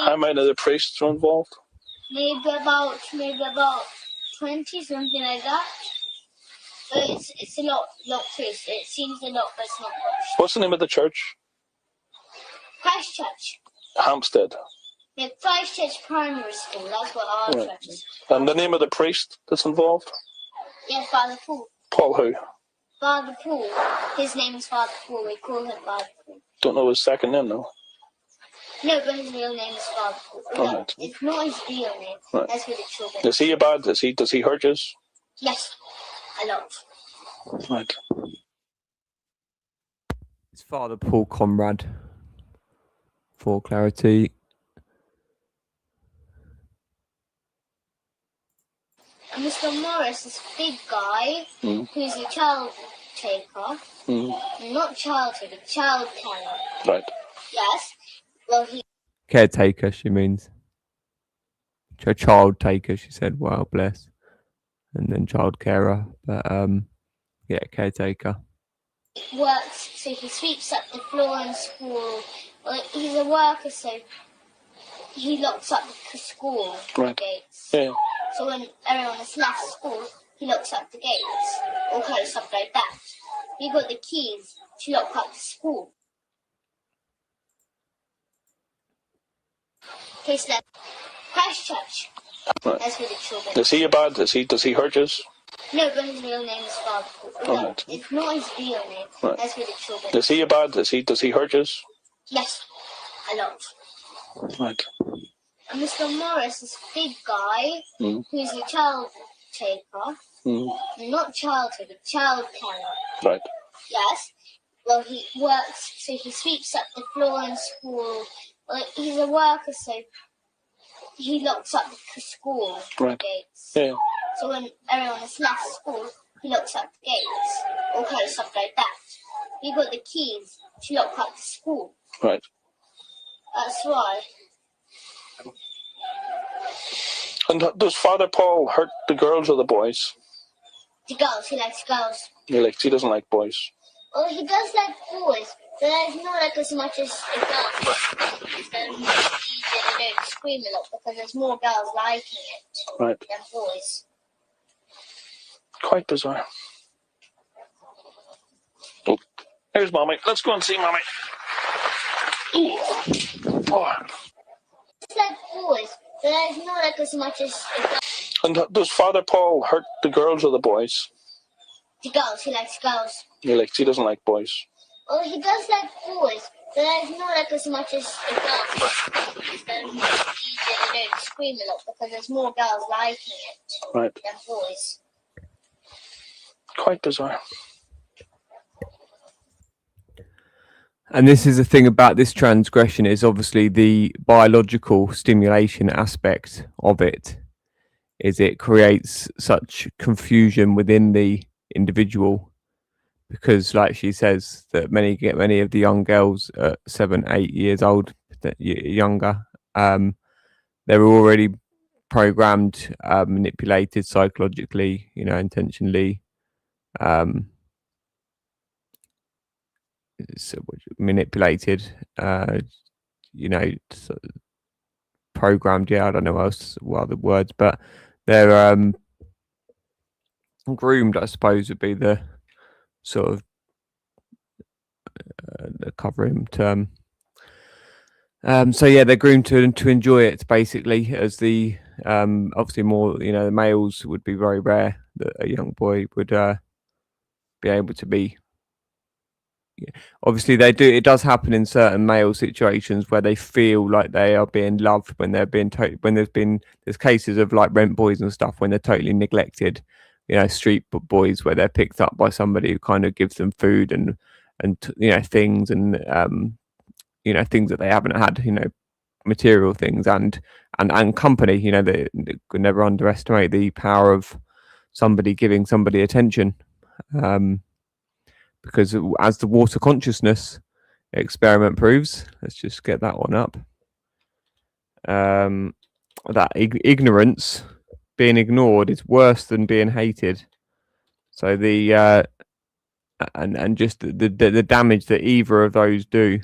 How many of the priests are involved? Maybe about 20, something like that. But it's a lot too. It seems a lot, but it's not much. What's the name of the church? Christchurch. Hampstead. Yeah, Christchurch Primary School. That's what our church is. And the name of the priest that's involved? Yes, Father Paul. Paul who? Father Paul. His name is Father Paul. We call him Father Paul. Don't know his second name though. No, but his real name is Father Paul. Right. It's not his real name. Right. That's what the children. Is he bad? Does he hurt you? Yes, a lot. Right. It's Father Paul Conrad, for clarity. And Mr. Morris, this big guy, who's a child taker. Not child taker, child carer. Right. Yes. Well, he. Caretaker, she means. A child taker, she said. Wow, bless. And then child carer, but yeah, caretaker. Works, so he sweeps up the floor in school. Well, he's a worker, so he locks up the school gates. Yeah. So when everyone has left school, he locks up the gates. Okay, stuff like that. He got the keys to lock up the school. Okay, so then Christchurch. Right. As for the children. Is he a bad? Does he hurt you? No, but his real name is Father. No, Right. it's not his real name. Right. As for the children. Is he a bad? Does he hurt you? Yes, a lot. Right. And Mr. Morris is a big guy who's a child taker. Not child taker, child carer. Right. Yes. Well, he works, so he sweeps up the floor in school. Well, he's a worker, so he locks up the school gates. Yeah. So when everyone has left school, he locks up the gates. Okay, stuff like that. He got the keys to lock up the school. Right. That's why. And does Father Paul hurt the girls or the boys? The girls, he likes girls. He doesn't like boys. Well, he does like boys, but it's not like as much as the girls. They don't scream a lot because there's more girls liking it than boys. Quite bizarre. Oh, here's Mommy. Let's go and see Mommy. Oh. It's like boys, but it's not like as much as the girls. And does Father Paul hurt the girls or the boys? The girls, he likes girls. He doesn't like boys. Well, he does like boys, but it's not like as much as the girls. They don't scream a lot because there's more girls liking it than boys. Quite bizarre. And this is the thing about this transgression is obviously the biological stimulation aspect of it. Is it creates such confusion within the individual because, like she says, that many of the young girls at 7, 8 years old, younger, they're already programmed, manipulated psychologically, intentionally, manipulated, programmed. I don't know what other words, but they're groomed, I suppose, would be the sort of the covering term. So yeah, they're groomed to enjoy it basically. As the obviously more, the males would be very rare that a young boy would be able to be. Obviously, they do. It does happen in certain male situations where they feel like they are being loved when they're being when there's cases of like rent boys and stuff when they're totally neglected. Street boys where they're picked up by somebody who kind of gives them food and things and things that they haven't had. Material things and company. They could never underestimate the power of somebody giving somebody attention. Because as the water consciousness experiment proves, let's just get that one up. That ignorance, being ignored, is worse than being hated. So the and just the damage that either of those do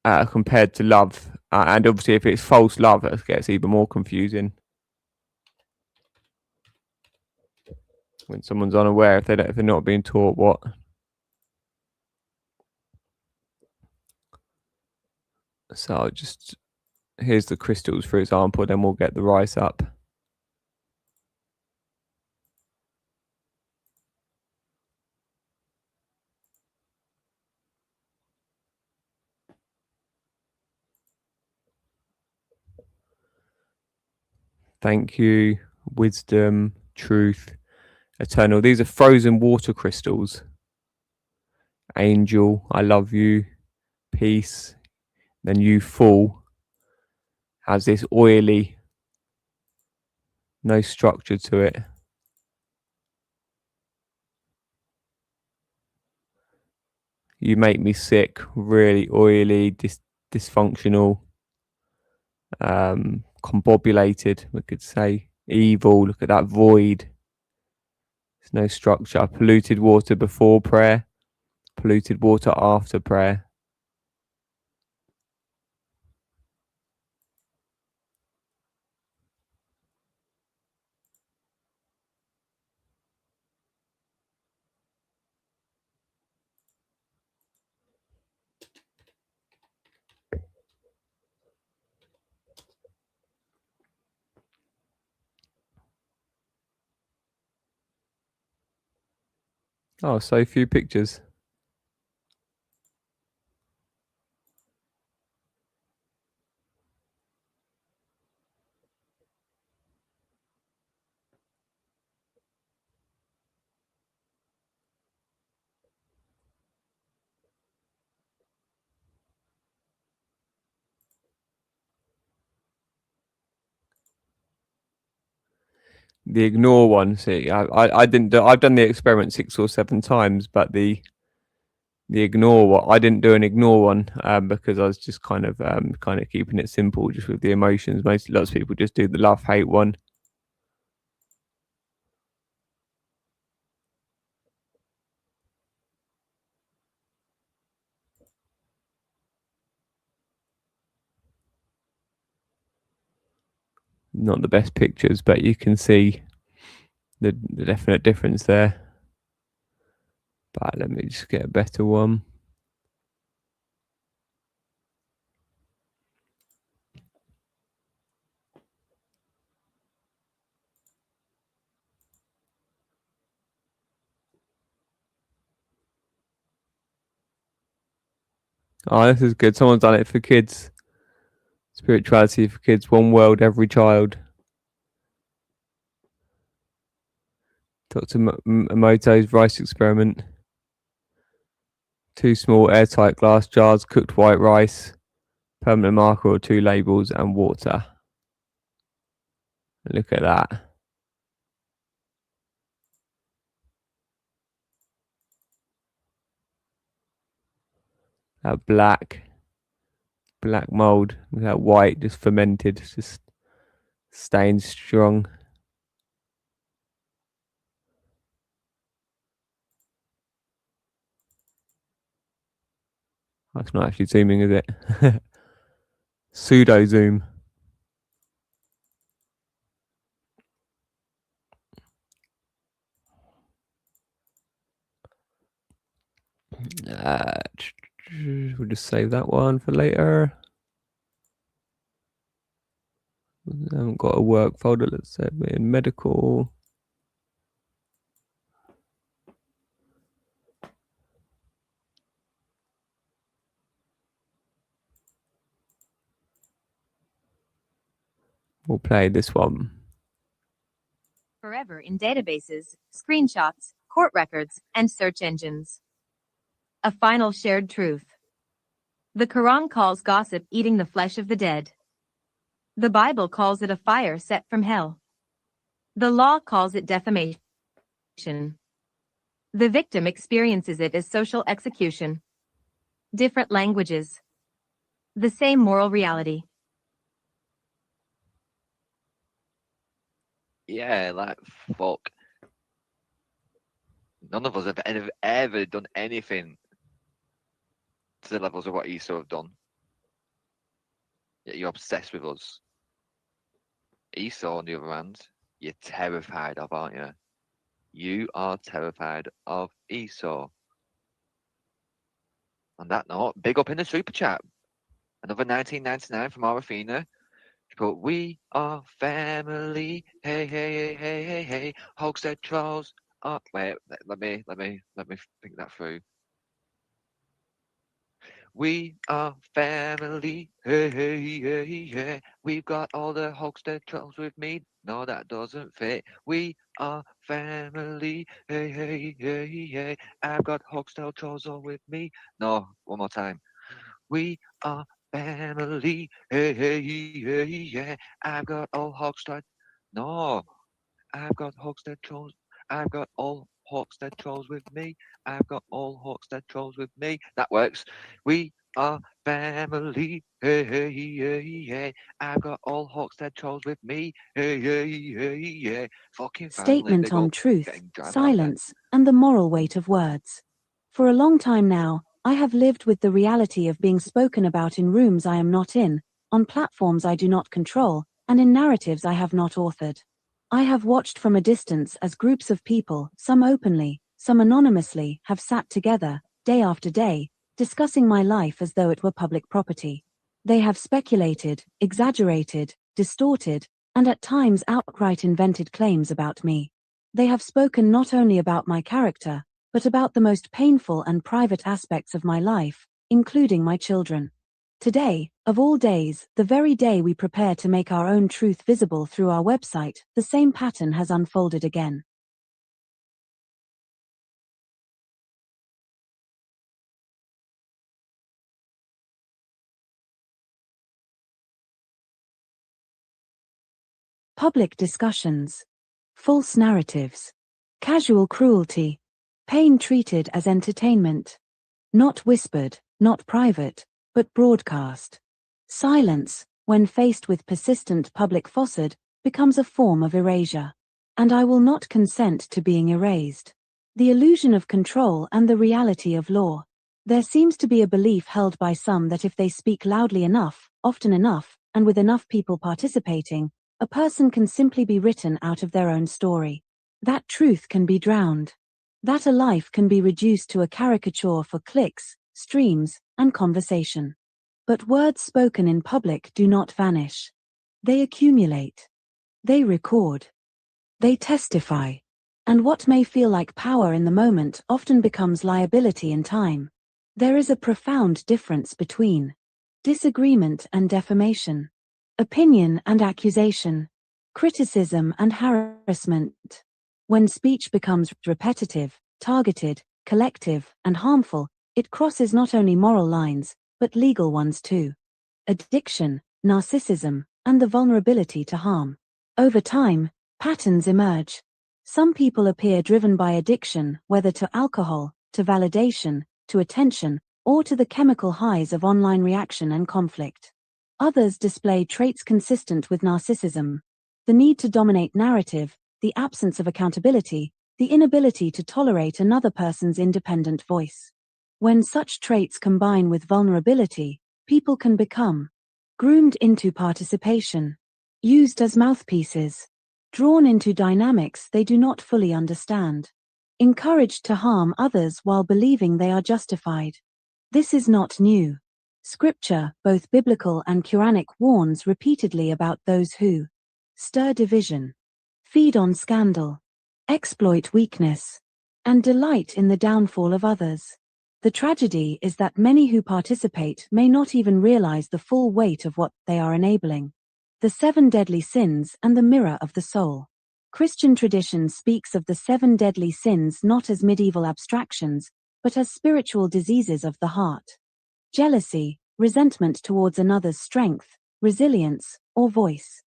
compared to love, and obviously if it's false love, it gets even more confusing. When someone's unaware, if they're not being taught what. So just here's the crystals, for example. Then we'll get the rice up. Thank you, wisdom, truth, eternal. These are frozen water crystals. Angel, I love you. Peace. Then you fall. Has this oily, no structure to it. You make me sick. Really oily, dysfunctional, combobulated, we could say. Evil. Look at that void. There's no structure. Polluted water before prayer. Polluted water after prayer. Oh, so few pictures. The ignore one. See, I didn't do. I've done the experiment 6 or 7 times, but the ignore one, I didn't do an ignore one because I was just kind of keeping it simple, just with the emotions. Lots of people just do the love hate one. Not the best pictures, but you can see the definite difference there. But let me just get a better one. Oh, this is good. Someone's done it for kids. Spirituality for kids. One world, every child. Dr. Emoto's rice experiment. 2 small airtight glass jars, cooked white rice, permanent marker or 2 labels, and water. Look at that. That black mold. Look at that white, just fermented, just staying strong. That's not actually zooming, is it? Pseudo zoom. We'll just save that one for later. I haven't got a work folder. Let's save it in medical. We'll play this one. Forever in databases, screenshots, court records, and search engines. A final shared truth. The Quran calls gossip eating the flesh of the dead. The Bible calls it a fire set from hell. The law calls it defamation. The victim experiences it as social execution. Different languages. The same moral reality. Yeah, like, fuck. None of us have ever done anything to the levels of what Esau have done. Yet you're obsessed with us. Esau, on the other hand, you're terrified of, aren't you? You are terrified of Esau. On that note, big up in the super chat. Another 1999 from Arafina. But we are family. Hey, hey, hey, hey, hey, hey. Hogshead trolls. Oh, wait, let me think that through. We are family. Hey, hey, hey, yeah. We've got all the Hogshead trolls with me. No, that doesn't fit. We are family. Hey, hey, hey, yeah. I've got Hogshead trolls all with me. No, one more time. We are family. Hey, hey, hey, yeah. I've got all Hogshead. No, I've got Hogshead trolls. I've got all Hogshead trolls with me. I've got all Hogshead trolls with me. That works. We are family. Hey, hey, hey, yeah. I've got all Hogshead trolls with me. Hey, hey, hey, yeah. Fucking family. Statement Big on up. truth, Getting dragged out there. silence, and the moral weight of words. For a long time now, I have lived with the reality of being spoken about in rooms I am not in, on platforms I do not control, and in narratives I have not authored. I have watched from a distance as groups of people, some openly, some anonymously, have sat together, day after day, discussing my life as though it were public property. They have speculated, exaggerated, distorted, and at times outright invented claims about me. They have spoken not only about my character, but about the most painful and private aspects of my life, including my children. Today, of all days, the very day we prepare to make our own truth visible through our website, the same pattern has unfolded again. Public discussions, false narratives, casual cruelty, pain treated as entertainment, not whispered, not private, but broadcast. Silence, when faced with persistent public falsehood, becomes a form of erasure. And I will not consent to being erased. The illusion of control and the reality of law. There seems to be a belief held by some that if they speak loudly enough, often enough, and with enough people participating, a person can simply be written out of their own story. That truth can be drowned. That a life can be reduced to a caricature for clicks, streams, and conversation. But words spoken in public do not vanish. They accumulate. They record. They testify. And what may feel like power in the moment often becomes liability in time. There is a profound difference between disagreement and defamation, opinion and accusation, criticism and harassment. When speech becomes repetitive, targeted, collective, and harmful, it crosses not only moral lines, but legal ones too. Addiction, narcissism, and the vulnerability to harm. Over time, patterns emerge. Some people appear driven by addiction, whether to alcohol, to validation, to attention, or to the chemical highs of online reaction and conflict. Others display traits consistent with narcissism. The need to dominate narrative, the absence of accountability, the inability to tolerate another person's independent voice. When such traits combine with vulnerability, people can become groomed into participation, used as mouthpieces, drawn into dynamics they do not fully understand, encouraged to harm others while believing they are justified. This is not new. Scripture, both biblical and Quranic, warns repeatedly about those who stir division, feed on scandal, exploit weakness, and delight in the downfall of others. The tragedy is that many who participate may not even realize the full weight of what they are enabling. The 7 deadly sins and the mirror of the soul. Christian tradition speaks of the 7 deadly sins not as medieval abstractions, but as spiritual diseases of the heart. Jealousy, resentment towards another's strength, resilience, or voice.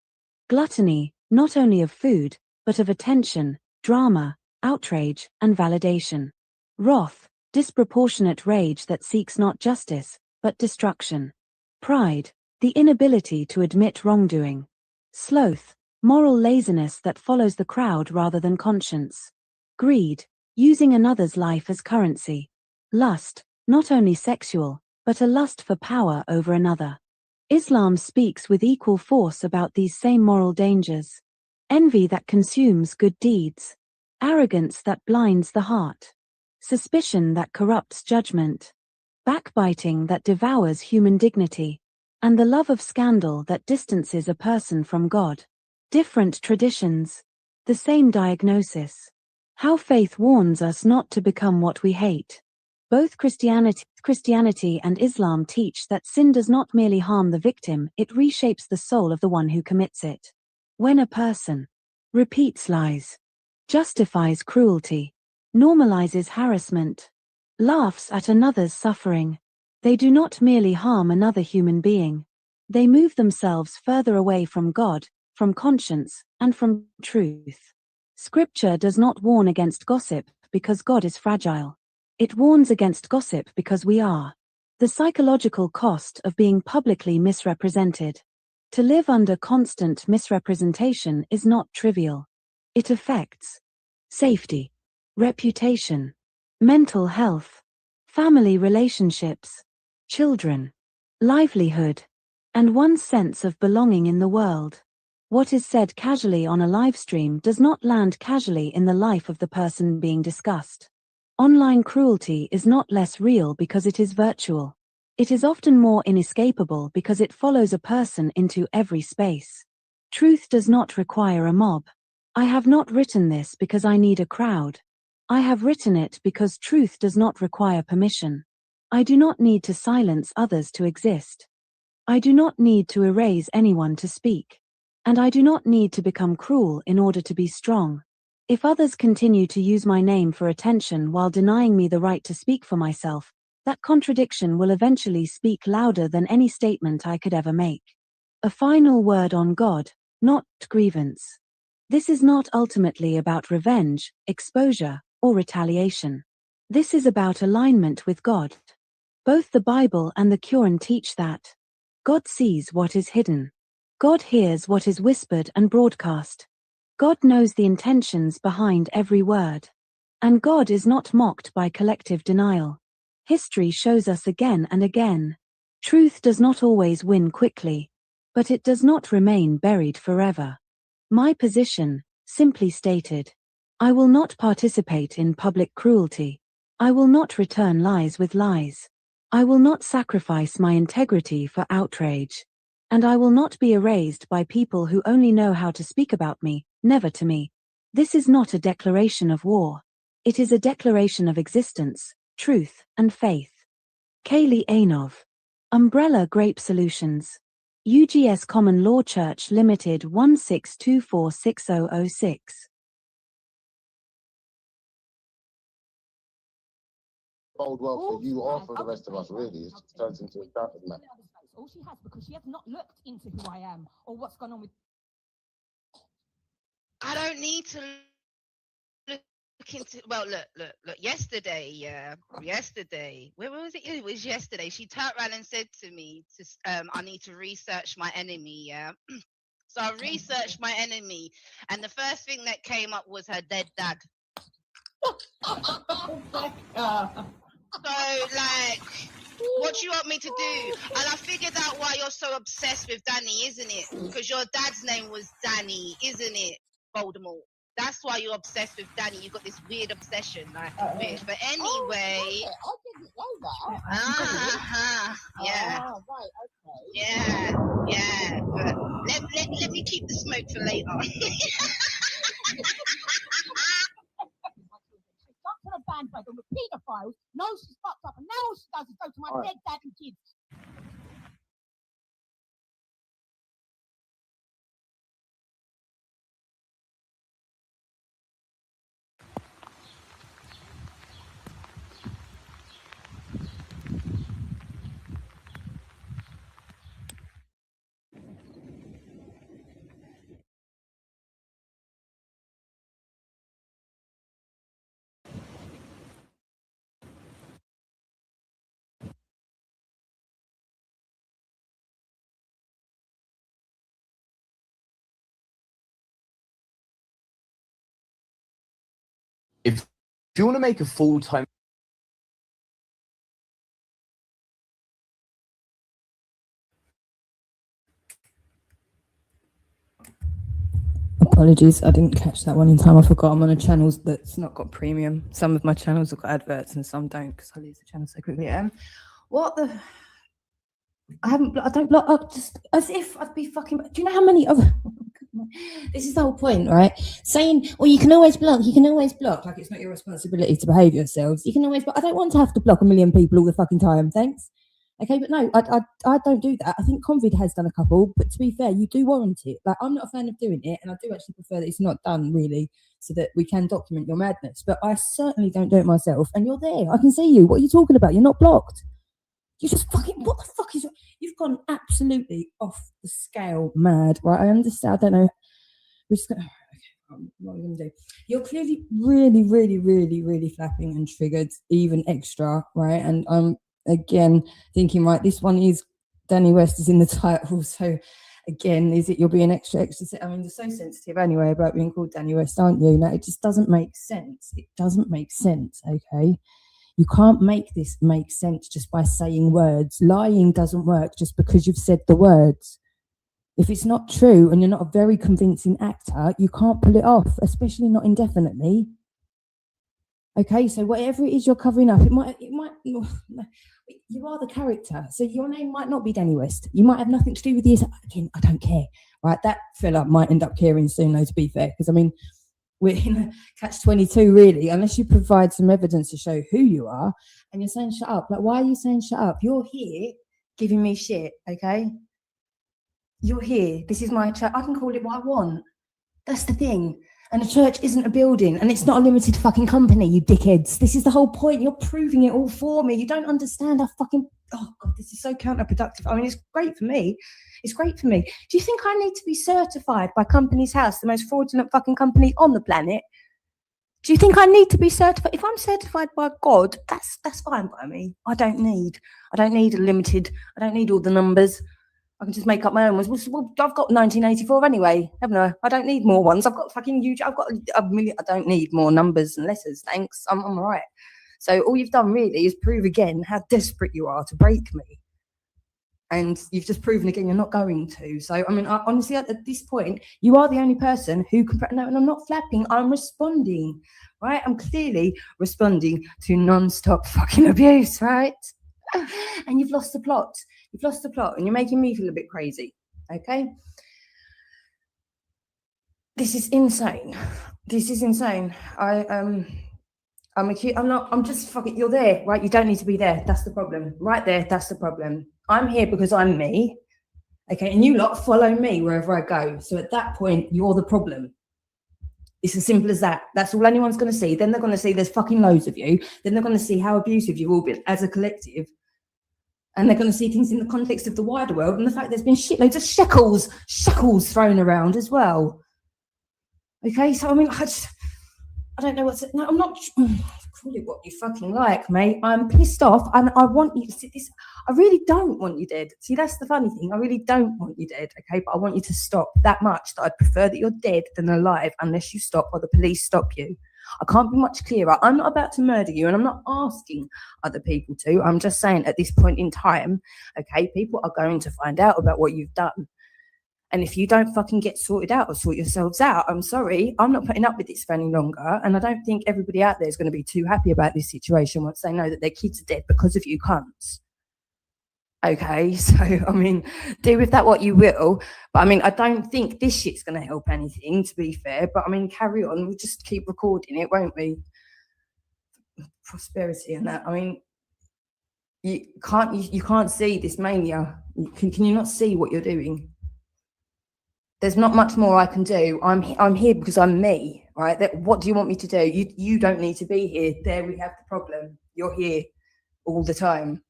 Gluttony, not only of food, but of attention, drama, outrage, and validation. Wrath, disproportionate rage that seeks not justice, but destruction. Pride, the inability to admit wrongdoing. Sloth, moral laziness that follows the crowd rather than conscience. Greed, using another's life as currency. Lust, not only sexual, but a lust for power over another. Islam speaks with equal force about these same moral dangers. Envy that consumes good deeds. Arrogance that blinds the heart. Suspicion that corrupts judgment. Backbiting that devours human dignity. And the love of scandal that distances a person from God. Different traditions. The same diagnosis. How faith warns us not to become what we hate. Both Christianity and Islam teach that sin does not merely harm the victim, it reshapes the soul of the one who commits it. When a person repeats lies, justifies cruelty, normalizes harassment, laughs at another's suffering, they do not merely harm another human being. They move themselves further away from God, from conscience, and from truth. Scripture does not warn against gossip because God is fragile. It warns against gossip because we are. The psychological cost of being publicly misrepresented. To live under constant misrepresentation is not trivial. It affects safety, reputation, mental health, family relationships, children, livelihood, and one's sense of belonging in the world. What is said casually on a live stream does not land casually in the life of the person being discussed. Online cruelty is not less real because it is virtual. It is often more inescapable because it follows a person into every space. Truth does not require a mob. I have not written this because I need a crowd. I have written it because truth does not require permission. I do not need to silence others to exist. I do not need to erase anyone to speak. And I do not need to become cruel in order to be strong. If others continue to use my name for attention while denying me the right to speak for myself, that contradiction will eventually speak louder than any statement I could ever make. A final word on God, not grievance. This is not ultimately about revenge, exposure, or retaliation. This is about alignment with God. Both the Bible and the Quran teach that God sees what is hidden. God hears what is whispered and broadcast. God knows the intentions behind every word. And God is not mocked by collective denial. History shows us again and again. Truth does not always win quickly, but it does not remain buried forever. My position, simply stated, I will not participate in public cruelty. I will not return lies with lies. I will not sacrifice my integrity for outrage. And I will not be erased by people who only know how to speak about me, never to me. This is not a declaration of war. It is a declaration of existence, truth, and faith. Kaylee Ainov. Umbrella Grape Solutions. UGS Common Law Church Limited 16246006. Bode well for you or for the rest of us, really. It turns into a doubted man. All she has, because she has not looked into who I am or what's gone on with. I don't need to look into. Well, look. Yesterday, where was it? It was yesterday. She turned around and said to me, I need to research my enemy. Yeah. So I researched my enemy, and the first thing that came up was her dead dad. So, like, what do you want me to do? And I figured out why you're so obsessed with Danny, isn't it? Because your dad's name was Danny, isn't it, Voldemort? That's why you're obsessed with Danny. You've got this weird obsession, like, weird. But anyway, yeah, yeah. But let me keep the smoke for later. To the bandwagon with pedophiles, knows she's fucked up, and now all she does is go to my dead dad and kids. If you want to make a full-time Apologies, I didn't catch that one in time. I forgot I'm on a channel that's not got premium. Some of my channels have got adverts and some don't because I lose the channel so quickly. What the? I don't block. Just as if I'd be fucking. Do you know how many of? This is the whole point, right? Saying, well, you can always block. Like it's not your responsibility to behave yourselves. You can always block. I don't want to have to block 1 million people all the fucking time. Thanks. Okay, but no, I don't do that. I think Convid has done a couple, but to be fair, you do warrant it. Like, I'm not a fan of doing it, and I do actually prefer that it's not done, really, so that we can document your madness. But I certainly don't do it myself, and you're there. I can see you. What are you talking about? You're not blocked. You just fucking, what the fuck is, you've gone absolutely off the scale mad, right? I understand, I don't know. We're just gonna, okay, what are we gonna do? You're clearly really flapping and triggered, even extra, right? And I'm again thinking, right, this one is Danny West is in the title, so again, is it you're being extra I mean, you're so sensitive anyway about being called Danny West, aren't you? No, it just doesn't make sense. It doesn't make sense, okay? You can't make this make sense just by saying words. Lying doesn't work just because you've said the words. If it's not true and you're not a very convincing actor, you can't pull it off, especially not indefinitely. Okay, so whatever it is you're covering up, it might, you are the character. So your name might not be Danny West. You might have nothing to do with this. Again, I don't care, right? That fella might end up caring soon, though, to be fair, because I mean, we're in a catch-22 really, unless you provide some evidence to show who you are, and you're saying shut up. Like, why are you saying shut up? You're here giving me shit, okay? You're here. This is my church. I can call it what I want. That's the thing. And a church isn't a building, and it's not a limited fucking company, you dickheads. This is the whole point. You're proving it all for me. You don't understand how fucking, oh God, this is so counterproductive. I mean, it's great for me. It's great for me. Do you think I need to be certified by Companies House, the most fraudulent fucking company on the planet? Do you think I need to be certified? If I'm certified by God, that's fine by me. I don't need a limited, I don't need all the numbers. I can just make up my own ones. Well, I've got 1984 anyway, haven't I? I don't need more ones. I've got fucking huge, I've got a million. I don't need more numbers and letters, thanks. I'm all right. So all you've done really is prove again how desperate you are to break me. And you've just proven again you're not going to. So, I mean, honestly, at this point, you are the only person who can, no, and I'm not flapping, I'm responding, right? I'm clearly responding to non-stop fucking abuse, right? And you've lost the plot. You've lost the plot and you're making me feel a bit crazy, okay? This is insane. This is insane. I'm just fucking, you're there, right? You don't need to be there. That's the problem. Right there, that's the problem. I'm here because I'm me, okay? And you lot follow me wherever I go. So at that point, you're the problem. It's as simple as that. That's all anyone's going to see. Then they're going to see there's fucking loads of you. Then they're going to see how abusive you've all been as a collective. And they're going to see things in the context of the wider world and the fact there's been shitloads of shekels thrown around as well. Okay, so I mean, I don't know no, I'm not, call it what you fucking like, mate. I'm pissed off and I want you to see this. I really don't want you dead. See, that's the funny thing. I really don't want you dead, okay? But I want you to stop that much that I'd prefer that you're dead than alive unless you stop or the police stop you. I can't be much clearer. I'm not about to murder you and I'm not asking other people to. I'm just saying at this point in time, okay, people are going to find out about what you've done. And if you don't fucking get sorted out or sort yourselves out, I'm sorry, I'm not putting up with this for any longer. And I don't think everybody out there is going to be too happy about this situation once they know that their kids are dead because of you cunts. Okay, so, I mean, do with that what you will. But, I mean, I don't think this shit's going to help anything, to be fair. But, I mean, carry on. We'll just keep recording it, won't we? Prosperity and that. I mean, you can't see this mania. Can you not see what you're doing? There's not much more I can do. I'm here because I'm me, right? What do you want me to do? You don't need to be here. There we have the problem. You're here all the time.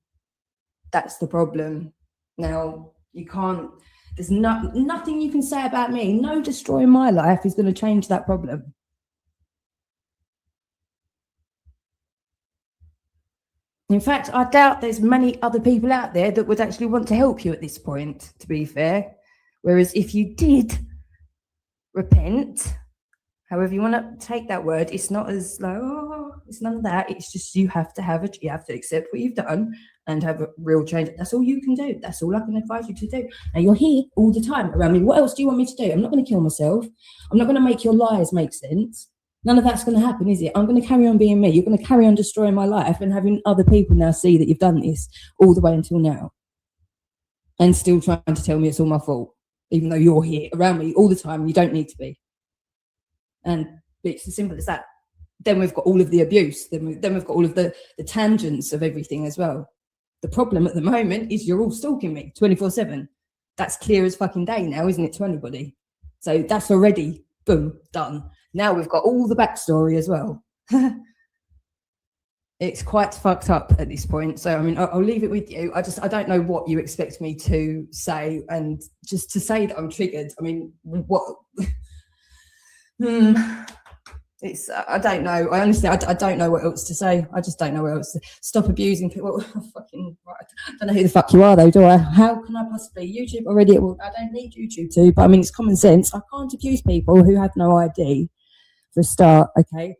That's the problem. Now, you can't, there's nothing you can say about me. No destroying my life is going to change that problem. In fact, I doubt there's many other people out there that would actually want to help you at this point, to be fair. Whereas if you did repent, however you want to take that word, it's not as like, oh, it's none of that. It's just you have to accept what you've done and have a real change. That's all you can do. That's all I can advise you to do. And you're here all the time around me. What else do you want me to do? I'm not going to kill myself. I'm not going to make your lies make sense. None of that's going to happen, is it? I'm going to carry on being me. You're going to carry on destroying my life and having other people now see that you've done this all the way until now. And still trying to tell me it's all my fault, even though you're here around me all the time and you don't need to be. And it's as simple as that. Then we've got all of the abuse. Then we've got all of the tangents of everything as well. The problem at the moment is you're all stalking me 24/7. That's clear as fucking day now, isn't it, to anybody? So that's already, boom, done. Now we've got all the backstory as well. It's quite fucked up at this point. So, I mean, I'll leave it with you. I don't know what you expect me to say. And just to say that I'm triggered, I mean, what? It's, I don't know. I honestly, I don't know what else to say. I just don't know what else to stop abusing people. Fucking, I don't know who the fuck you are though, do I? How can I possibly? YouTube already, well, I don't need YouTube to, but I mean, it's common sense. I can't abuse people who have no ID for a start, okay?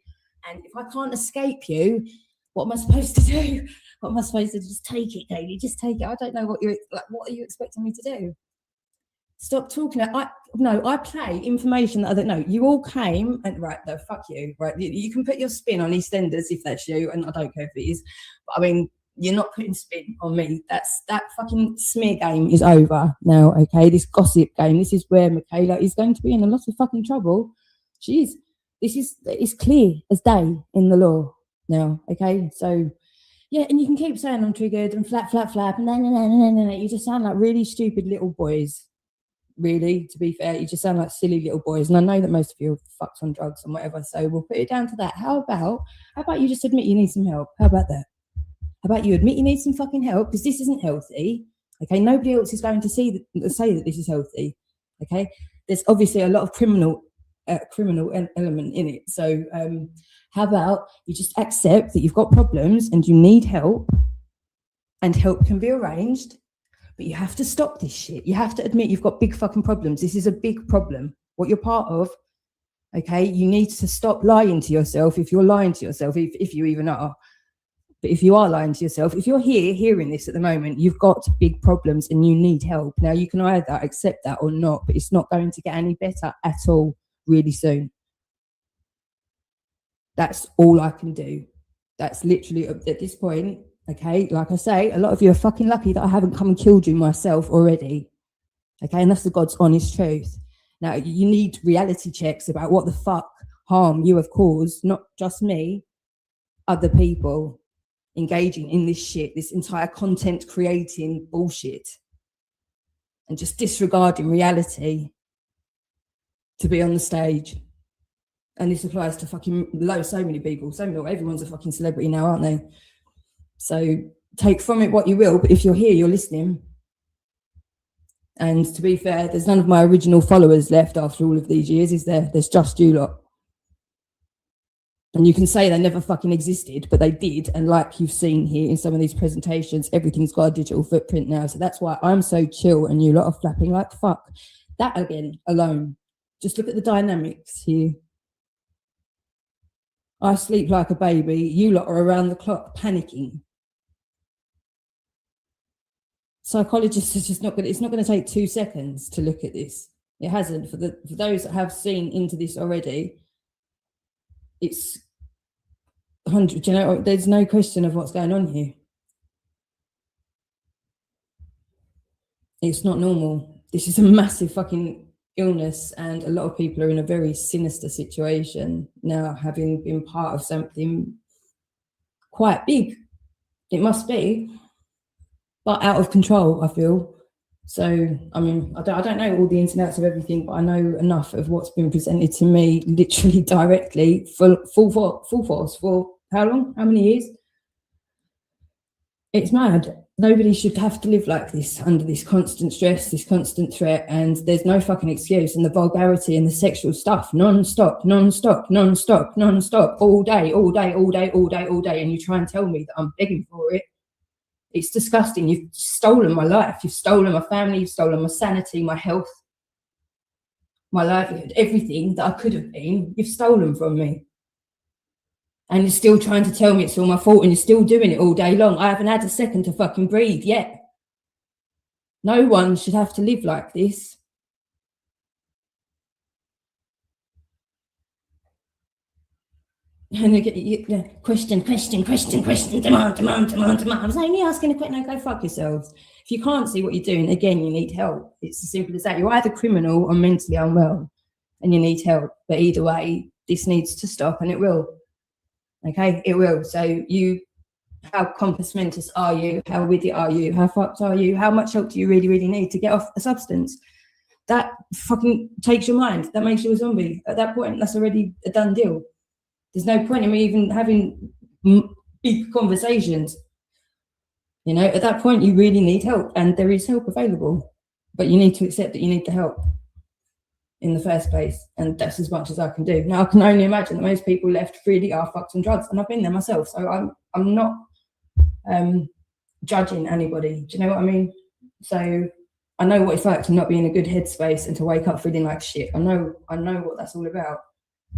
And if I can't escape you, what am I supposed to do? What am I supposed to just take it, Daily? Just take it. I don't know what you're like. What are you expecting me to do? Stop talking. I play information that I don't know. You all came and right, no, fuck you. Right, you can put your spin on EastEnders if that's you, and I don't care if it is. But I mean, you're not putting spin on me. That fucking smear game is over now. Okay, this gossip game. This is where Michaela is going to be in a lot of fucking trouble. She is. it's clear as day in the law now. Okay, so yeah, and you can keep saying I'm triggered and flap, and then you just sound like really stupid little boys. Really, to be fair, you just sound like silly little boys. And I know that most of you are fucked on drugs and whatever, so we'll put it down to that. How about you just admit you need some help? How about that? How about you admit you need some fucking help? Because this isn't healthy. Okay, nobody else is going to say that this is healthy. Okay, there's obviously a lot of criminal element in it. So how about you just accept that you've got problems and you need help, and help can be arranged. But you have to stop this shit. You have to admit you've got big fucking problems. This is a big problem. What you're part of, okay? You need to stop lying to yourself. If you're lying to yourself, if you even are, but if you are lying to yourself, if you're hearing this at the moment, you've got big problems and you need help. Now, you can either accept that or not, but it's not going to get any better at all really soon. That's all I can do. That's literally at this point. Okay, like I say, a lot of you are fucking lucky that I haven't come and killed you myself already. Okay, and that's the God's honest truth. Now, you need reality checks about what the fuck harm you have caused, not just me, other people engaging in this shit, this entire content creating bullshit, and just disregarding reality to be on the stage. And this applies to fucking so many people. Everyone's a fucking celebrity now, aren't they? So take from it what you will, but if you're here, you're listening. And to be fair, there's none of my original followers left after all of these years, is there? There's just you lot. And you can say they never fucking existed, but they did. And like you've seen here in some of these presentations, everything's got a digital footprint now. So that's why I'm so chill and you lot are flapping like fuck. That again, alone. Just look at the dynamics here. I sleep like a baby. You lot are around the clock panicking. Psychologists are just not going to, it's not going to take 2 seconds to look at this. It hasn't. For those that have seen into this already, it's 100, you know, there's no question of what's going on here. It's not normal. This is a massive fucking illness, and a lot of people are in a very sinister situation now, having been part of something quite big. It must be, but out of control, I feel. So, I mean, I don't know all the ins and outs of everything, but I know enough of what's been presented to me literally directly, full force for how long? How many years? It's mad. Nobody should have to live like this, under this constant stress, this constant threat, and there's no fucking excuse. And the vulgarity and the sexual stuff, non-stop, all day, and you try and tell me that I'm begging for it. It's disgusting. You've stolen my life. You've stolen my family. You've stolen my sanity, my health, my livelihood, everything that I could have been. You've stolen from me. And you're still trying to tell me it's all my fault, and you're still doing it all day long. I haven't had a second to fucking breathe yet. No one should have to live like this. And you get question, demand. I was only asking a question. No, go fuck yourselves. If you can't see what you're doing, again, you need help. It's as simple as that. You're either criminal or mentally unwell, and you need help. But either way, this needs to stop, and it will. Okay, it will. So how compass mentis are you? How with it are you? How fucked are you? How much help do you really, really need to get off a substance? That fucking takes your mind. That makes you a zombie. At that point, that's already a done deal. There's no point in me even having big conversations. You know, at that point, you really need help, and there is help available, but you need to accept that you need the help in the first place, and that's as much as I can do. Now, I can only imagine that most people left really are fucked on drugs, and I've been there myself, so I'm not judging anybody. Do you know what I mean? So I know what it's like to not be in a good headspace and to wake up feeling like shit. I know what that's all about.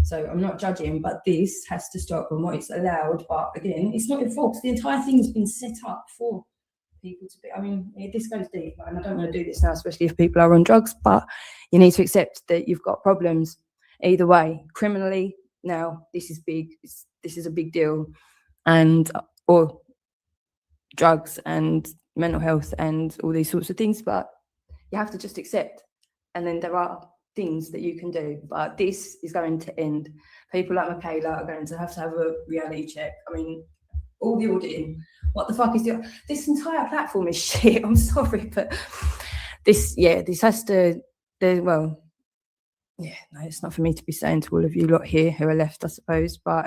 So I'm not judging, but this has to stop, and what it's allowed. But again, it's not your fault. The entire thing has been set up for people to be. I mean, this goes deep, and I don't want to do this now, especially if people are on drugs. But you need to accept that you've got problems. Either way, criminally, now this is big. This is a big deal, and or drugs and mental health and all these sorts of things. But you have to just accept. And then there are things that you can do, but this is going to end. People like Michaela are going to have a reality check. I mean, all the auditing. What the fuck is this entire platform is shit. I'm sorry, but this has to. Well, yeah, no, it's not for me to be saying to all of you lot here who are left, I suppose. But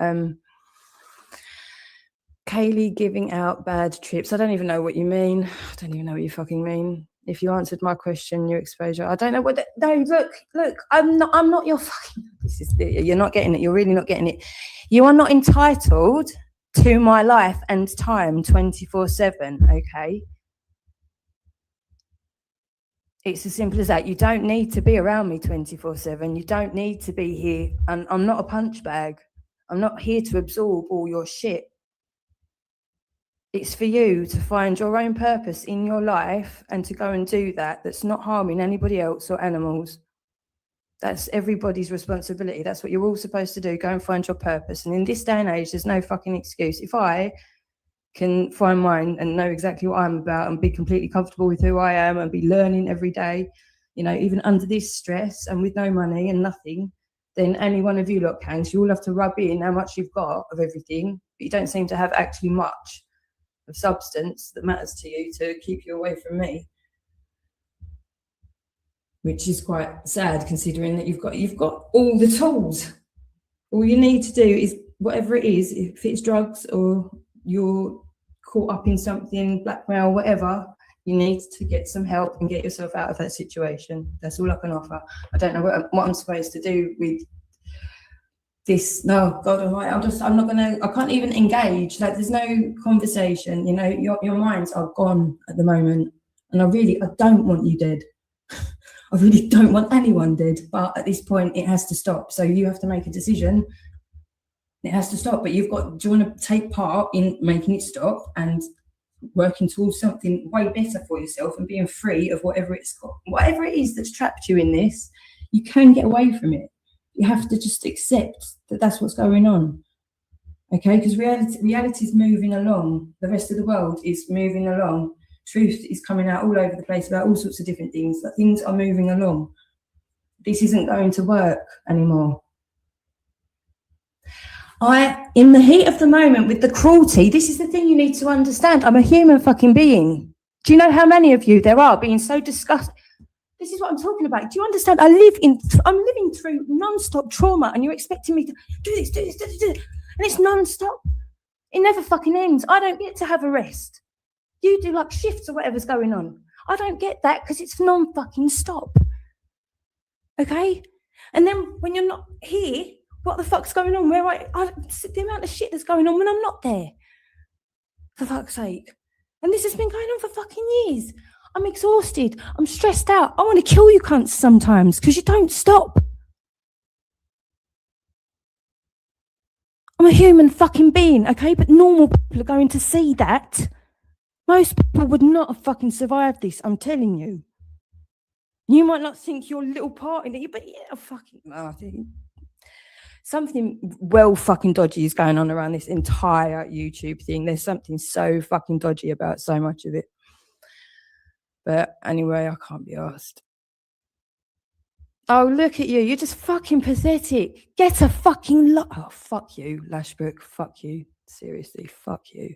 Kaylee giving out bad trips. I don't even know what you mean. I don't even know what you fucking mean. If you answered my question, your exposure. I don't know what. No, look. I'm not your fucking. You're not getting it. You're really not getting it. You are not entitled to my life and time 24/7. Okay. It's as simple as that. You don't need to be around me 24/7. You don't need to be here. And I'm not a punch bag. I'm not here to absorb all your shit. It's for you to find your own purpose in your life and to go and do that. That's not harming anybody else or animals. That's everybody's responsibility. That's what you're all supposed to do. Go and find your purpose. And in this day and age, there's no fucking excuse. If I can find mine and know exactly what I'm about and be completely comfortable with who I am and be learning every day, you know, even under this stress and with no money and nothing, then any one of you lot can. So you all have to rub in how much you've got of everything, but you don't seem to have actually much of substance that matters to you to keep you away from me, which is quite sad considering that you've got all the tools. All you need to do is whatever it is, if it's drugs or you're caught up in something, blackmail, whatever, you need to get some help and get yourself out of that situation. That's all I can offer. I don't know what I'm supposed to do with this. No, God Almighty, I can't even engage. Like, there's no conversation, you know, your minds are gone at the moment. And I don't want you dead. I really don't want anyone dead. But at this point, it has to stop. So you have to make a decision. It has to stop. But do you want to take part in making it stop and working towards something way better for yourself and being free of whatever it is that's trapped you in this? You can get away from it. You have to just accept that that's what's going on, okay? Because reality is moving along. The rest of the world is moving along. Truth is coming out all over the place about all sorts of different things. But things are moving along. This isn't going to work anymore. In the heat of the moment with the cruelty, this is the thing you need to understand. I'm a human fucking being. Do you know how many of you there are being so disgusted? This is what I'm talking about. Do you understand? I'm living through non-stop trauma, and you're expecting me to do this, and it's non-stop. It never fucking ends. I don't get to have a rest. You do like shifts or whatever's going on. I don't get that because it's non-fucking stop. Okay? And then when you're not here, what the fuck's going on? The amount of shit that's going on when I'm not there. For fuck's sake. And this has been going on for fucking years. I'm exhausted. I'm stressed out. I want to kill you cunts sometimes because you don't stop. I'm a human fucking being, okay? But normal people are going to see that. Most people would not have fucking survived this, I'm telling you. You might not think you're a little part in it, but yeah, something well fucking dodgy is going on around this entire YouTube thing. There's something so fucking dodgy about so much of it. But anyway, I can't be asked. Oh, look at you. You're just fucking pathetic. Get a fucking Oh, fuck you, Lashbrook. Fuck you. Seriously, fuck you.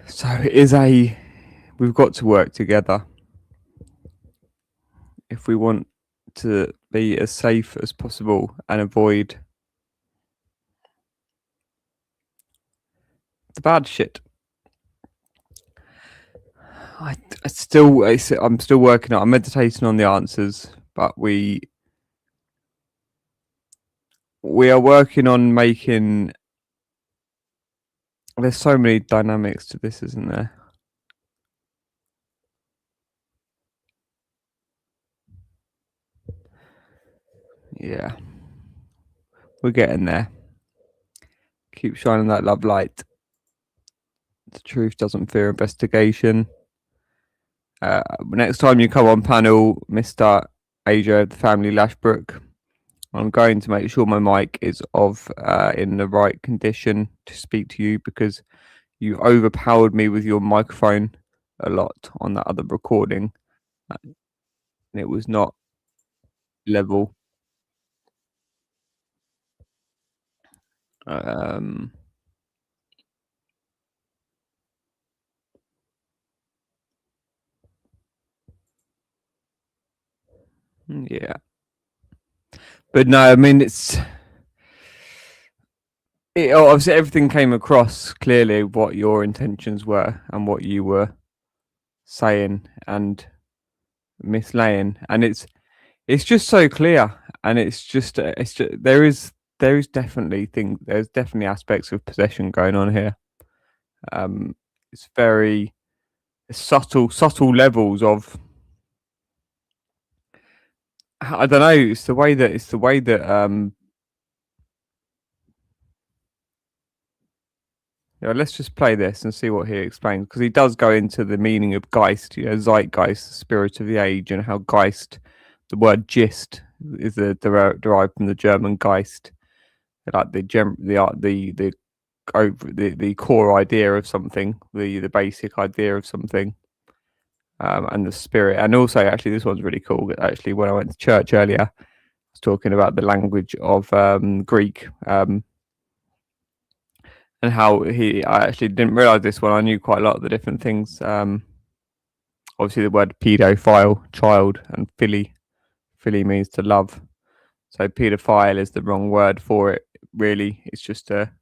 So we've got to work together if we want to be as safe as possible and avoid the bad shit. I'm still working on. I'm meditating on the answers, but we are working on making. There's so many dynamics to this, isn't there? Yeah. We're getting there. Keep shining that love light. The truth doesn't fear investigation. Next time you come on panel, Mr. Asia, the family Lashbrook, I'm going to make sure my mic is in the right condition to speak to you, because you overpowered me with your microphone a lot on that other recording. And it was not level. Yeah. But no, I mean, obviously everything came across clearly what your intentions were and what you were saying and mislaying, and it's just so clear, and it's just there is definitely there's definitely aspects of possession going on here. It's very subtle levels of, I don't know, it's the way that let's just play this and see what he explains, because he does go into the meaning of Geist, zeitgeist, the spirit of the age, and how Geist, the word gist, is derived from the German Geist, like the core idea of something, the basic idea of something, and the spirit. And also, actually, this one's really cool. Actually, when I went to church earlier, I was talking about the language of Greek. And how I actually didn't realize this one. I knew quite a lot of the different things. Obviously, the word paedophile, child, and phili means to love. So paedophile is the wrong word for it. Really, it's just a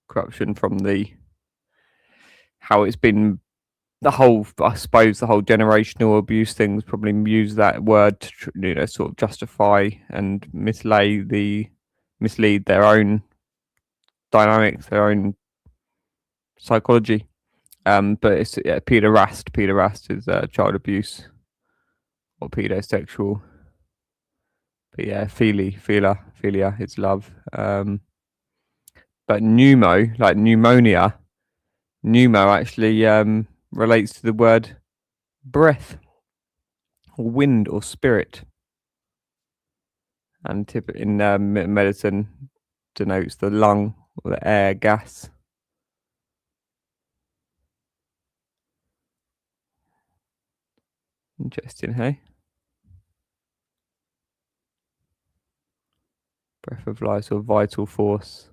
corruption from how it's been. I suppose the whole generational abuse things probably use that word to sort of justify and mislead their own dynamics, their own psychology. But it's pederast is child abuse or pedosexual. But yeah, philia is love. But pneumo, like pneumonia, actually relates to the word breath, or wind, or spirit, and in medicine denotes the lung or the air gas. Interesting, hey? Breath of life, or vital force.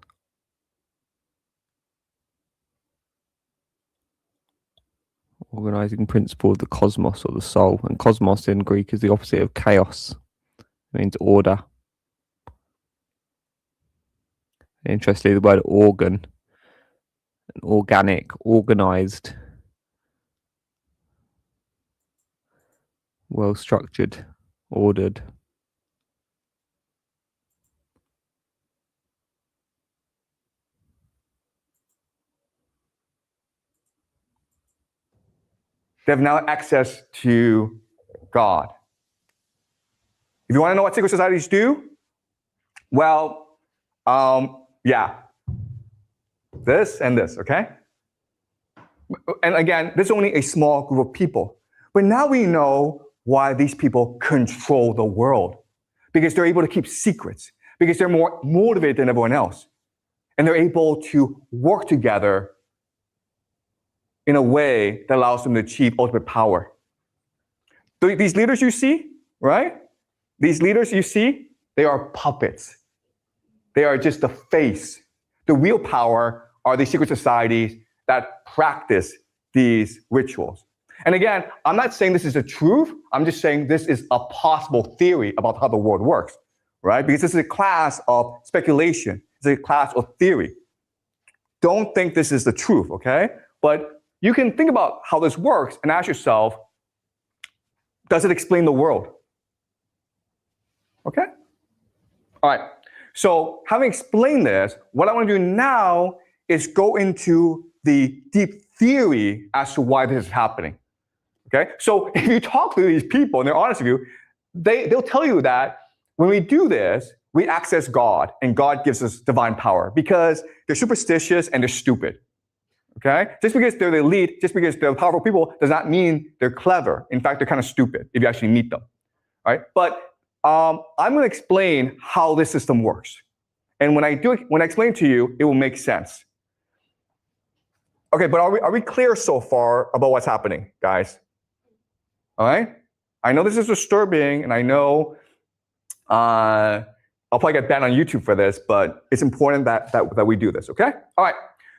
Organizing principle of the cosmos, or the soul. And cosmos in Greek is the opposite of chaos. It means order. Interestingly, the word organ, organic, organized, well structured, ordered. They have now access to God. If you want to know what secret societies do, well, yeah, this and this, okay? And again, this is only a small group of people. But now we know why these people control the world. Because they're able to keep secrets. Because they're more motivated than everyone else. And they're able to work together in a way that allows them to achieve ultimate power. These leaders you see, right? These leaders you see, they are puppets. They are just the face. The real power are these secret societies that practice these rituals. And again, I'm not saying this is the truth. I'm just saying this is a possible theory about how the world works, right? Because this is a class of speculation. It's a class of theory. Don't think this is the truth, okay? But you can think about how this works and ask yourself, does it explain the world? Okay? All right. So having explained this, what I want to do now is go into the deep theory as to why this is happening. Okay? So if you talk to these people and they're honest with you, they'll tell you that when we do this, we access God, and God gives us divine power because they're superstitious and they're stupid. Okay? Just because they're the elite, just because they're powerful people, does not mean they're clever. In fact, they're kind of stupid if you actually meet them. Right? But I'm going to explain how this system works. And when I explain to you, it will make sense. Okay, but are we clear so far about what's happening, guys? All right? I know this is disturbing, and I know I'll probably get banned on YouTube for this, but it's important that we do this, okay? All right,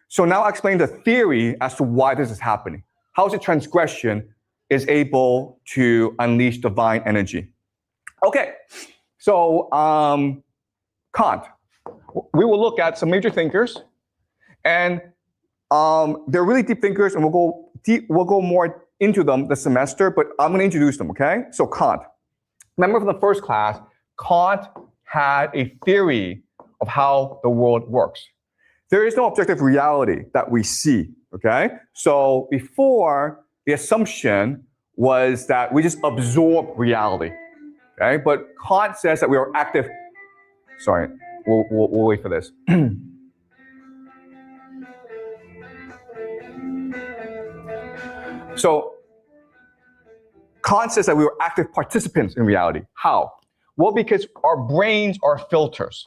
so now I'll explain the theory as to why this is happening. How is a transgression is able to unleash divine energy? Okay, so Kant. We will look at some major thinkers, and they're really deep thinkers, and we'll go more into them this semester, but I'm going to introduce them, okay? So Kant. Remember from the first class, Kant had a theory of how the world works. There is no objective reality that we see, okay? So before, the assumption was that we just absorb reality, okay? But Kant says that we are active. Sorry, we'll wait for this. So Kant says that we are active participants in reality. How? Well, because our brains are filters.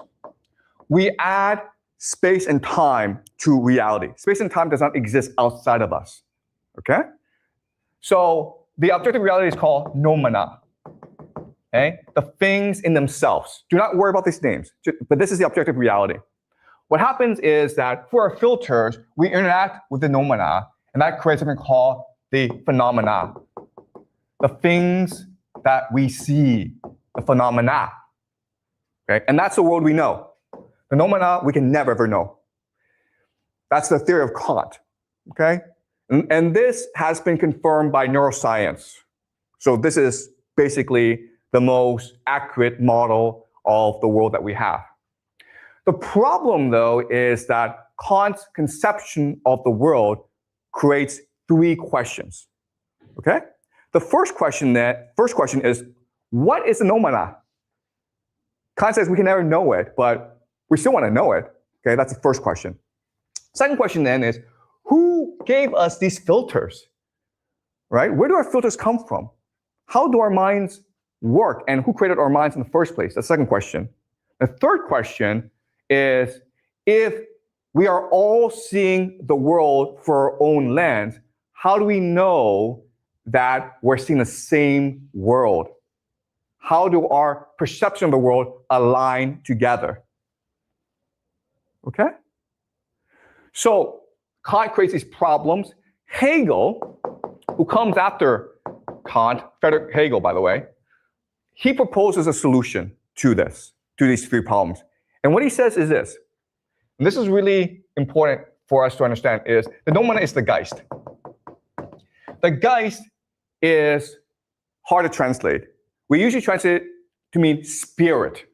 We add space and time to reality. Space and time does not exist outside of us, okay? So the objective reality is called noumena, okay? The things in themselves. Do not worry about these names, but this is the objective reality. What happens is that for our filters, we interact with the noumena, and that creates something called the phenomena. The things that we see, the phenomena, okay? And that's the world we know. The noumena we can never ever know. That's the theory of Kant, okay? And this has been confirmed by neuroscience. So this is basically the most accurate model of the world that we have. The problem, though, is that Kant's conception of the world creates three questions, okay? The first question is, what is a noumena? Kant says we can never know it, but we still want to know it. Okay, that's the first question. Second question then is, who gave us these filters? Right? Where do our filters come from? How do our minds work? And who created our minds in the first place? That's the second question. The third question is, if we are all seeing the world for our own lens, how do we know that we're seeing the same world? How do our perception of the world align together? Okay? So Kant creates these problems. Hegel, who comes after Kant, Friedrich Hegel, by the way, he proposes a solution to these three problems. And what he says is this, and this is really important for us to understand, is the noumena is the Geist. The Geist is hard to translate. We usually translate it to mean spirit.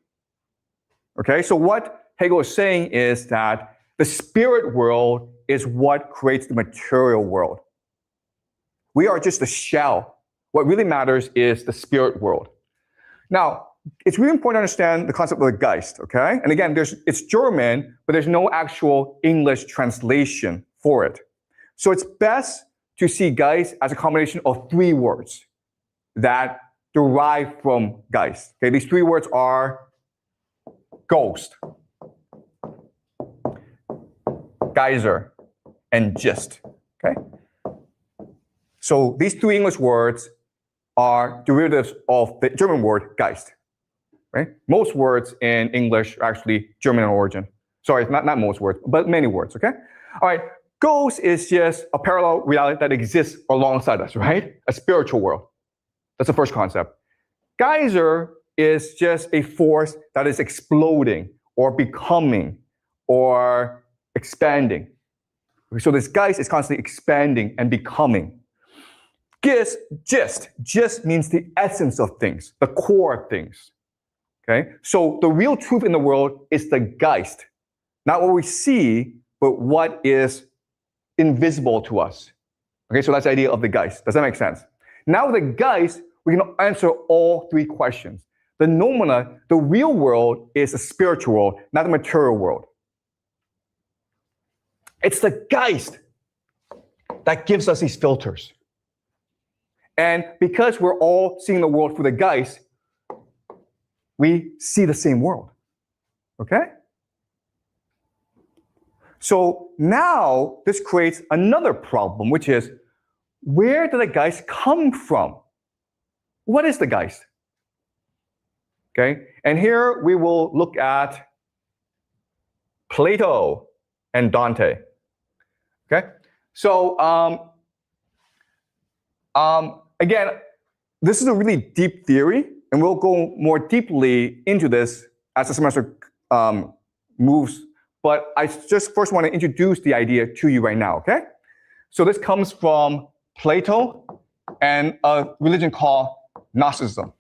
Okay, so what Hegel is saying is that the spirit world is what creates the material world. We are just a shell. What really matters is the spirit world. Now, it's really important to understand the concept of the Geist, okay? And again, it's German, but there's no actual English translation for it. So it's best to see Geist as a combination of three words that derive from Geist. Okay, these three words are ghost, geyser, and gist. Okay? So these three English words are derivatives of the German word Geist. Right? Most words in English are actually German in origin. Sorry, not most words, but many words, okay? All right, ghost is just a parallel reality that exists alongside us, right? A spiritual world. That's the first concept. Geyser is just a force that is exploding or becoming or expanding. So this Geist is constantly expanding and becoming. Gist means the essence of things, the core of things. Okay? So the real truth in the world is the Geist. Not what we see, but what is invisible to us. Okay, so that's the idea of the Geist. Does that make sense? Now with the Geist, we can answer all three questions. The nomina, the real world, is the spiritual world, not the material world. It's the Geist that gives us these filters. And because we're all seeing the world through the Geist, we see the same world. Okay? So now this creates another problem, which is, where did the Geist come from? What is the Geist? Okay, and here we will look at Plato and Dante. Okay, so again, this is a really deep theory, and we'll go more deeply into this as the semester moves. But I just first want to introduce the idea to you right now. Okay, so this comes from Plato and a religion called Gnosticism.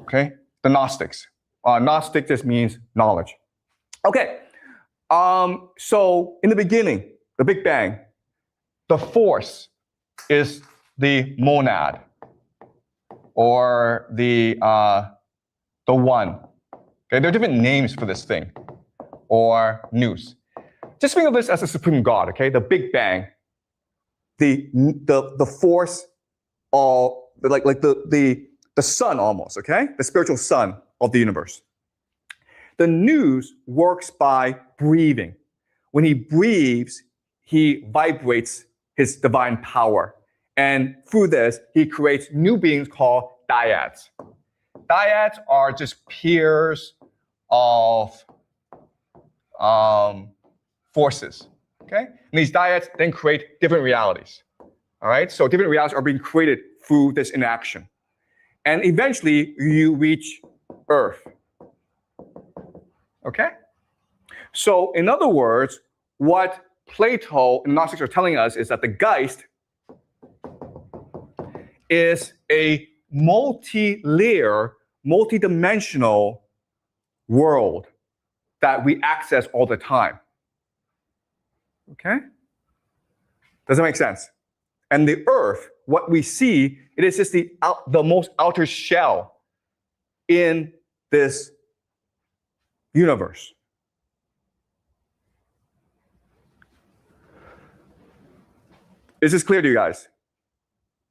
Okay, the Gnostics. Gnostic just means knowledge. Okay, so in the beginning, the Big Bang, the force is the monad, or the one. Okay, there are different names for this thing, or nous. Just think of this as a supreme God. Okay, the Big Bang, the force, like the sun almost, okay? The spiritual sun of the universe. The nous works by breathing. When he breathes, he vibrates his divine power. And through this, he creates new beings called dyads. Dyads are just pairs of forces, okay? And these dyads then create different realities, all right? So different realities are being created through this interaction. And eventually, you reach Earth. Okay? So, in other words, what Plato and Gnostics are telling us is that the Geist is a multi-layer, multi-dimensional world that we access all the time. Okay? Does that make sense? And the Earth, what we see, it is just the most outer shell in this universe. Is this clear to you guys?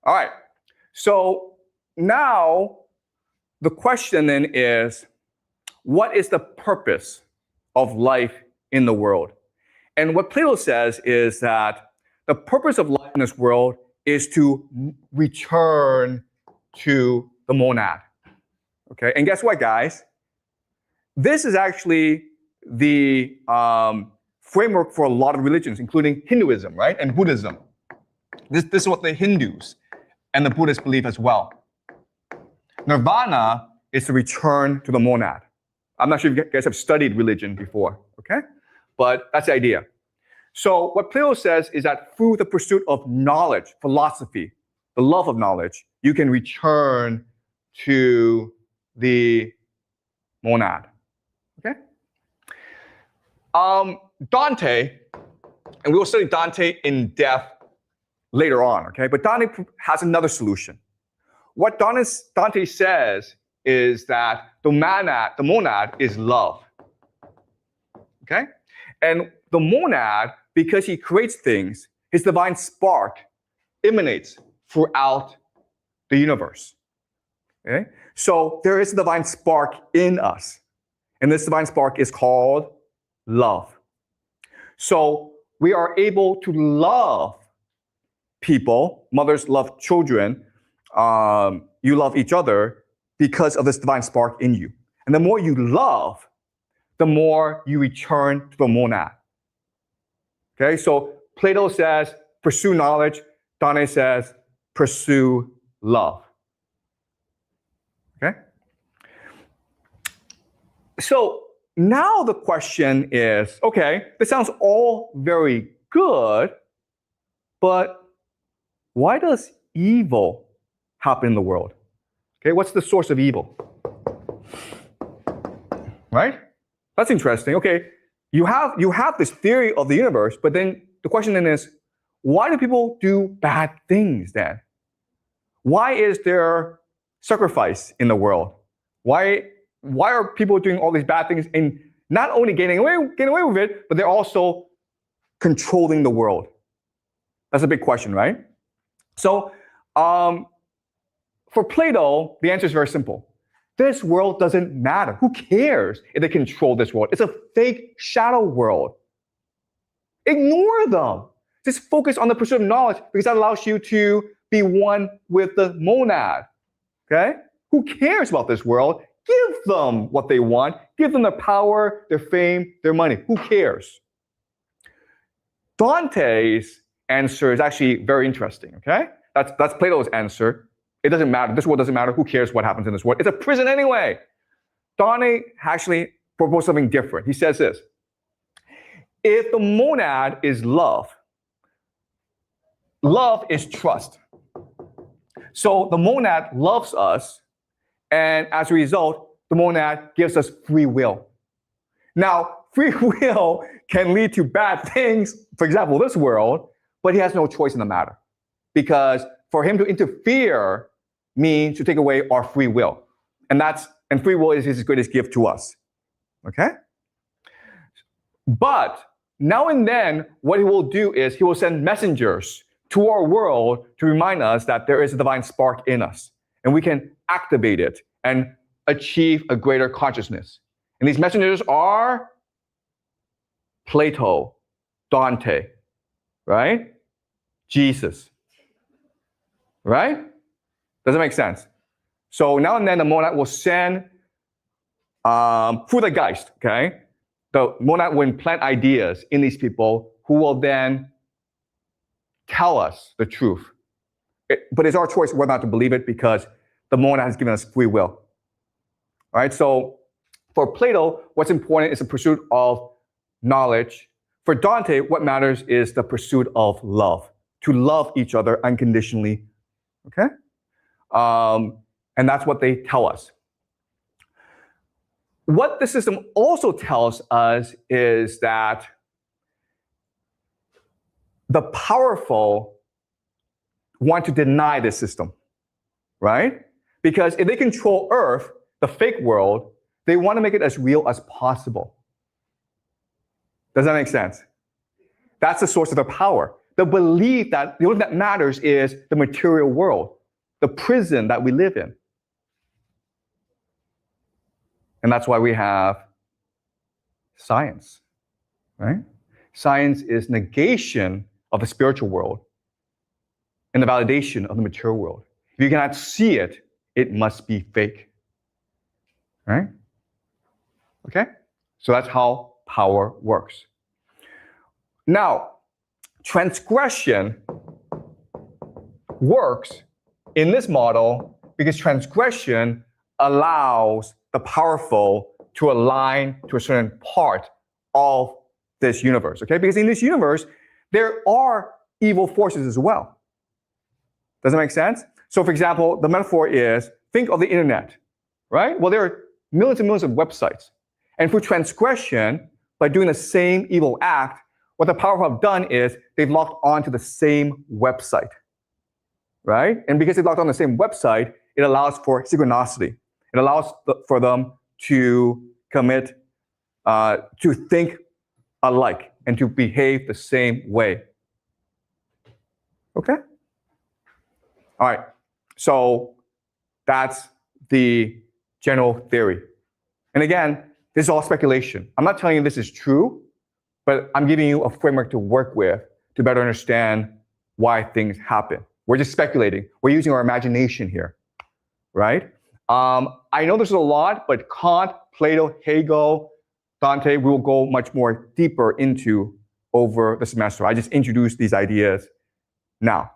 All right. So now the question then is, what is the purpose of life in the world? And what Plato says is that the purpose of life in this world is to return to the monad. Okay, and guess what, guys? This is actually the framework for a lot of religions, including Hinduism, right, and Buddhism. This is what the Hindus and the Buddhists believe as well. Nirvana is to return to the monad. I'm not sure if you guys have studied religion before, okay? But that's the idea. So what Plato says is that through the pursuit of knowledge, philosophy, the love of knowledge, you can return to the monad. Okay? Dante, and we will study Dante in depth later on, okay? But Dante has another solution. What Dante says is that the monad is love. Okay? And the monad, because he creates things, his divine spark emanates throughout the universe. Okay? So there is a divine spark in us. And this divine spark is called love. So we are able to love people. Mothers love children. You love each other because of this divine spark in you. And the more you love, the more you return to the monad. Okay, so Plato says, pursue knowledge. Dante says, pursue love. Okay? So now the question is, okay, this sounds all very good, but why does evil happen in the world? Okay, what's the source of evil? Right? That's interesting. Okay, you have this theory of the universe, but then the question then is, why do people do bad things then? Why is there sacrifice in the world? Why are people doing all these bad things and not only getting away with it, but they're also controlling the world? That's a big question, right? So for Plato, the answer is very simple. This world doesn't matter. Who cares if they control this world? It's a fake shadow world. Ignore them. Just focus on the pursuit of knowledge because that allows you to be one with the monad. Okay? Who cares about this world? Give them what they want. Give them their power, their fame, their money. Who cares? Dante's answer is actually very interesting. Okay? That's Plato's answer. It doesn't matter. This world doesn't matter. Who cares what happens in this world? It's a prison anyway. Dante actually proposed something different. He says this. If the monad is love, love is trust. So the monad loves us, and as a result, the monad gives us free will. Now, free will can lead to bad things, for example, this world, but he has no choice in the matter. Because for him to interfere means to take away our free will. And free will is his greatest gift to us. Okay? But now and then, what he will do is he will send messengers to our world to remind us that there is a divine spark in us. And we can activate it and achieve a greater consciousness. And these messengers are Plato, Dante, right? Jesus, right? Does that make sense? So now and then the monad will send through the Geist, okay? The monad will implant ideas in these people who will then tell us the truth. But it's our choice whether or not to believe it because the monad has given us free will. All right, so for Plato, what's important is the pursuit of knowledge. For Dante, what matters is the pursuit of love, to love each other unconditionally, okay? And that's what they tell us. What the system also tells us is that the powerful want to deny this system, right? Because if they control Earth, the fake world, they want to make it as real as possible. Does that make sense? That's the source of their power. The belief that the only thing that matters is the material world, the prison that we live in. And that's why we have science, right? Science is negation of the spiritual world and the validation of the material world. If you cannot see it, it must be fake, right? Okay? So that's how power works. Now, transgression works in this model because transgression allows the powerful to align to a certain part of this universe, okay? Because in this universe, there are evil forces as well. Does that make sense? So for example, the metaphor is, think of the internet, right? Well, there are millions and millions of websites. And through transgression, by doing the same evil act, what the powerful have done is they've locked onto the same website, right? And because they've locked on the same website, it allows for synchronicity. It allows for them to commit, to think alike and to behave the same way. Okay? All right. So that's the general theory. And again, this is all speculation. I'm not telling you this is true, but I'm giving you a framework to work with to better understand why things happen. We're just speculating. We're using our imagination here, right? I know there's a lot, but Kant, Plato, Hegel, Dante, we will go much more deeper into over the semester. I just introduced these ideas now.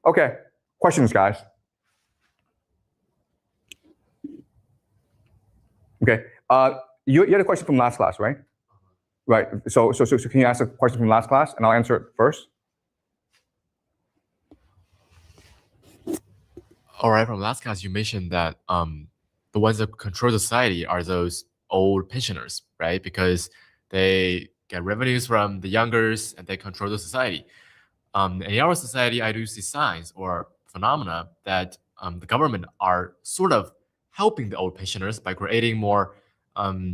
Okay, questions, guys? Okay, you had a question from last class, right? Right, so can you ask a question from last class and I'll answer it first? All right, from last class, you mentioned that the ones that control society are those old pensioners, right? Because they get revenues from the youngers and they control the society. In our society, I do see signs or phenomena that the government are sort of helping the old pensioners by creating more,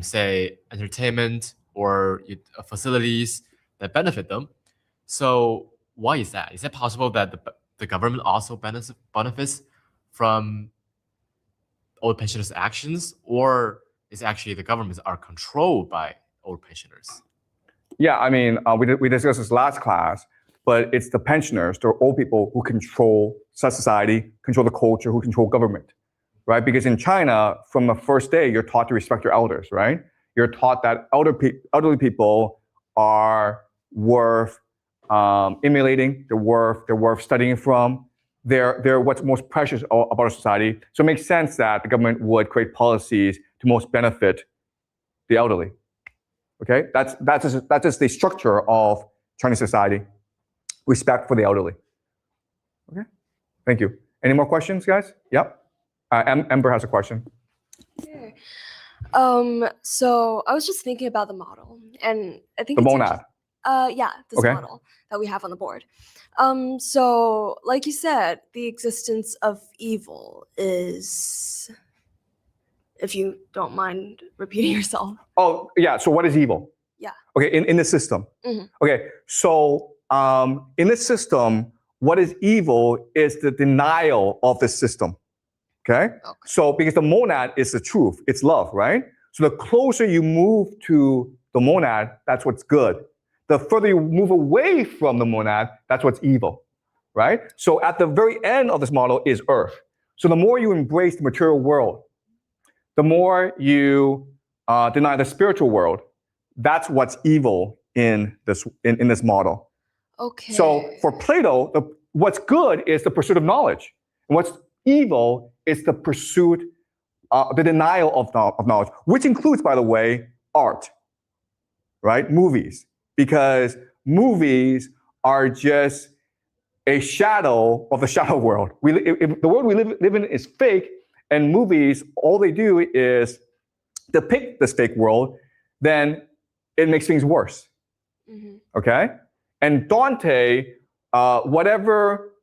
say, entertainment or facilities that benefit them. So why is that? Is it possible that the government also benefits from old pensioners' actions, or is actually the governments are controlled by old pensioners? Yeah, I mean, we discussed this last class, but it's the pensioners, the old people who control society, control the culture, who control government, right? Because in China, from the first day, you're taught to respect your elders, right? You're taught that elderly people are worth emulating, they're worth studying from. They're what's most precious about our society. So it makes sense that the government would create policies to most benefit the elderly. Okay, that's just the structure of Chinese society. Respect for the elderly. Okay, thank you. Any more questions, guys? Yep. Ember has a question. Okay. So I was just thinking about the model, and I think The it's monad. yeah, this Okay. model that we have on the board. So like you said, the existence of evil is, if you don't mind repeating yourself. Oh, yeah. So what is evil? Yeah. Okay, in the system. Mhm. Okay, so in this system, what is evil is the denial of the system. Okay? So because the monad is the truth, it's love, right? So the closer you move to the monad, that's what's good. The further you move away from the monad, that's what's evil, right? So at the very end of this model is earth. So the more you embrace the material world, the more you deny the spiritual world, that's what's evil in this model. Okay. So for Plato, what's good is the pursuit of knowledge. And what's evil is the pursuit, the denial of knowledge, which includes, by the way, art, right? Movies. Because movies are just a shadow of the shadow world. If the world we live in is fake, and movies, all they do is depict this fake world, then it makes things worse. Okay? And Dante, whatever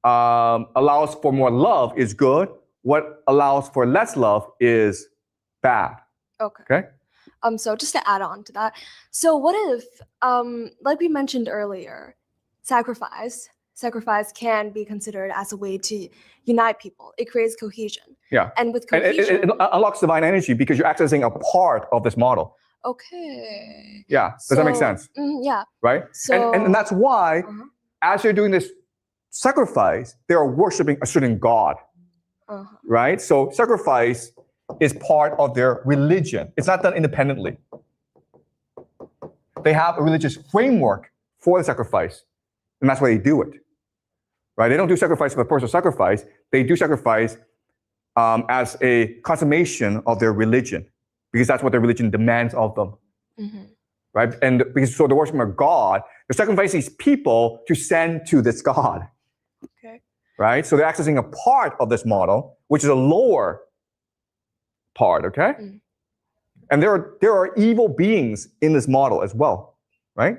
allows for more love is good. What allows for less love is bad. Okay. Okay? So just to add on to that, so what if, like we mentioned earlier, sacrifice can be considered as a way to unite people. It creates cohesion. Yeah. And with And cohesion, it unlocks divine energy because you're accessing a part of this model. okay. Yeah. Does that make sense? Yeah. Right? So, and that's why, as you're doing this sacrifice, they are worshiping a certain God. Right? So sacrifice is part of their religion. It's not done independently. They have a religious framework for the sacrifice, and that's why they do it. Right? They don't do sacrifice for the personal sacrifice. They do sacrifice as a consummation of their religion, because that's what their religion demands of them. Right? And because so they're worshiping a God, they're sacrificing these people to send to this God. Okay. Right? So they're accessing a part of this model, which is a lower part, okay? And there are evil beings in this model as well, right?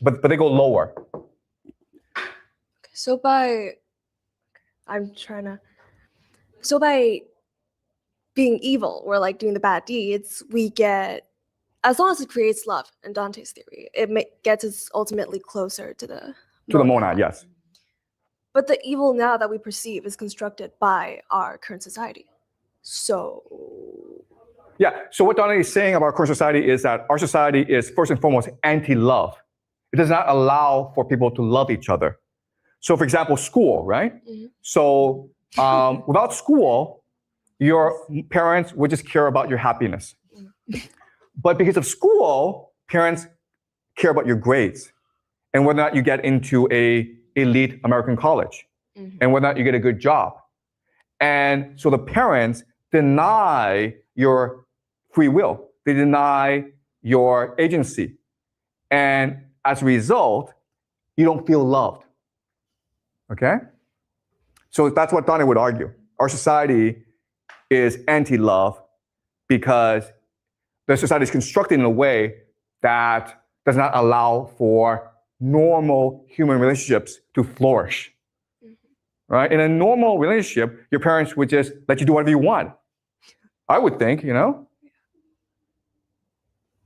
But they go lower. So by being evil or like doing the bad deeds, we get, as long as it creates love in Dante's theory, it gets us ultimately closer to the monad, yes. But the evil now that we perceive is constructed by our current society. So yeah, so what Dante is saying about current society is that our society is first and foremost anti-love. It does not allow for people to love each other. So for example, school, right? So without school, your parents would just care about your happiness. But because of school, parents care about your grades and whether or not you get into a elite American college and whether or not you get a good job. And so the parents deny your free will. They deny your agency. And as a result, you don't feel loved. Okay? So that's what Dante would argue. Our society is anti-love because the society is constructed in a way that does not allow for normal human relationships to flourish. right? In a normal relationship, your parents would just let you do whatever you want. I would think,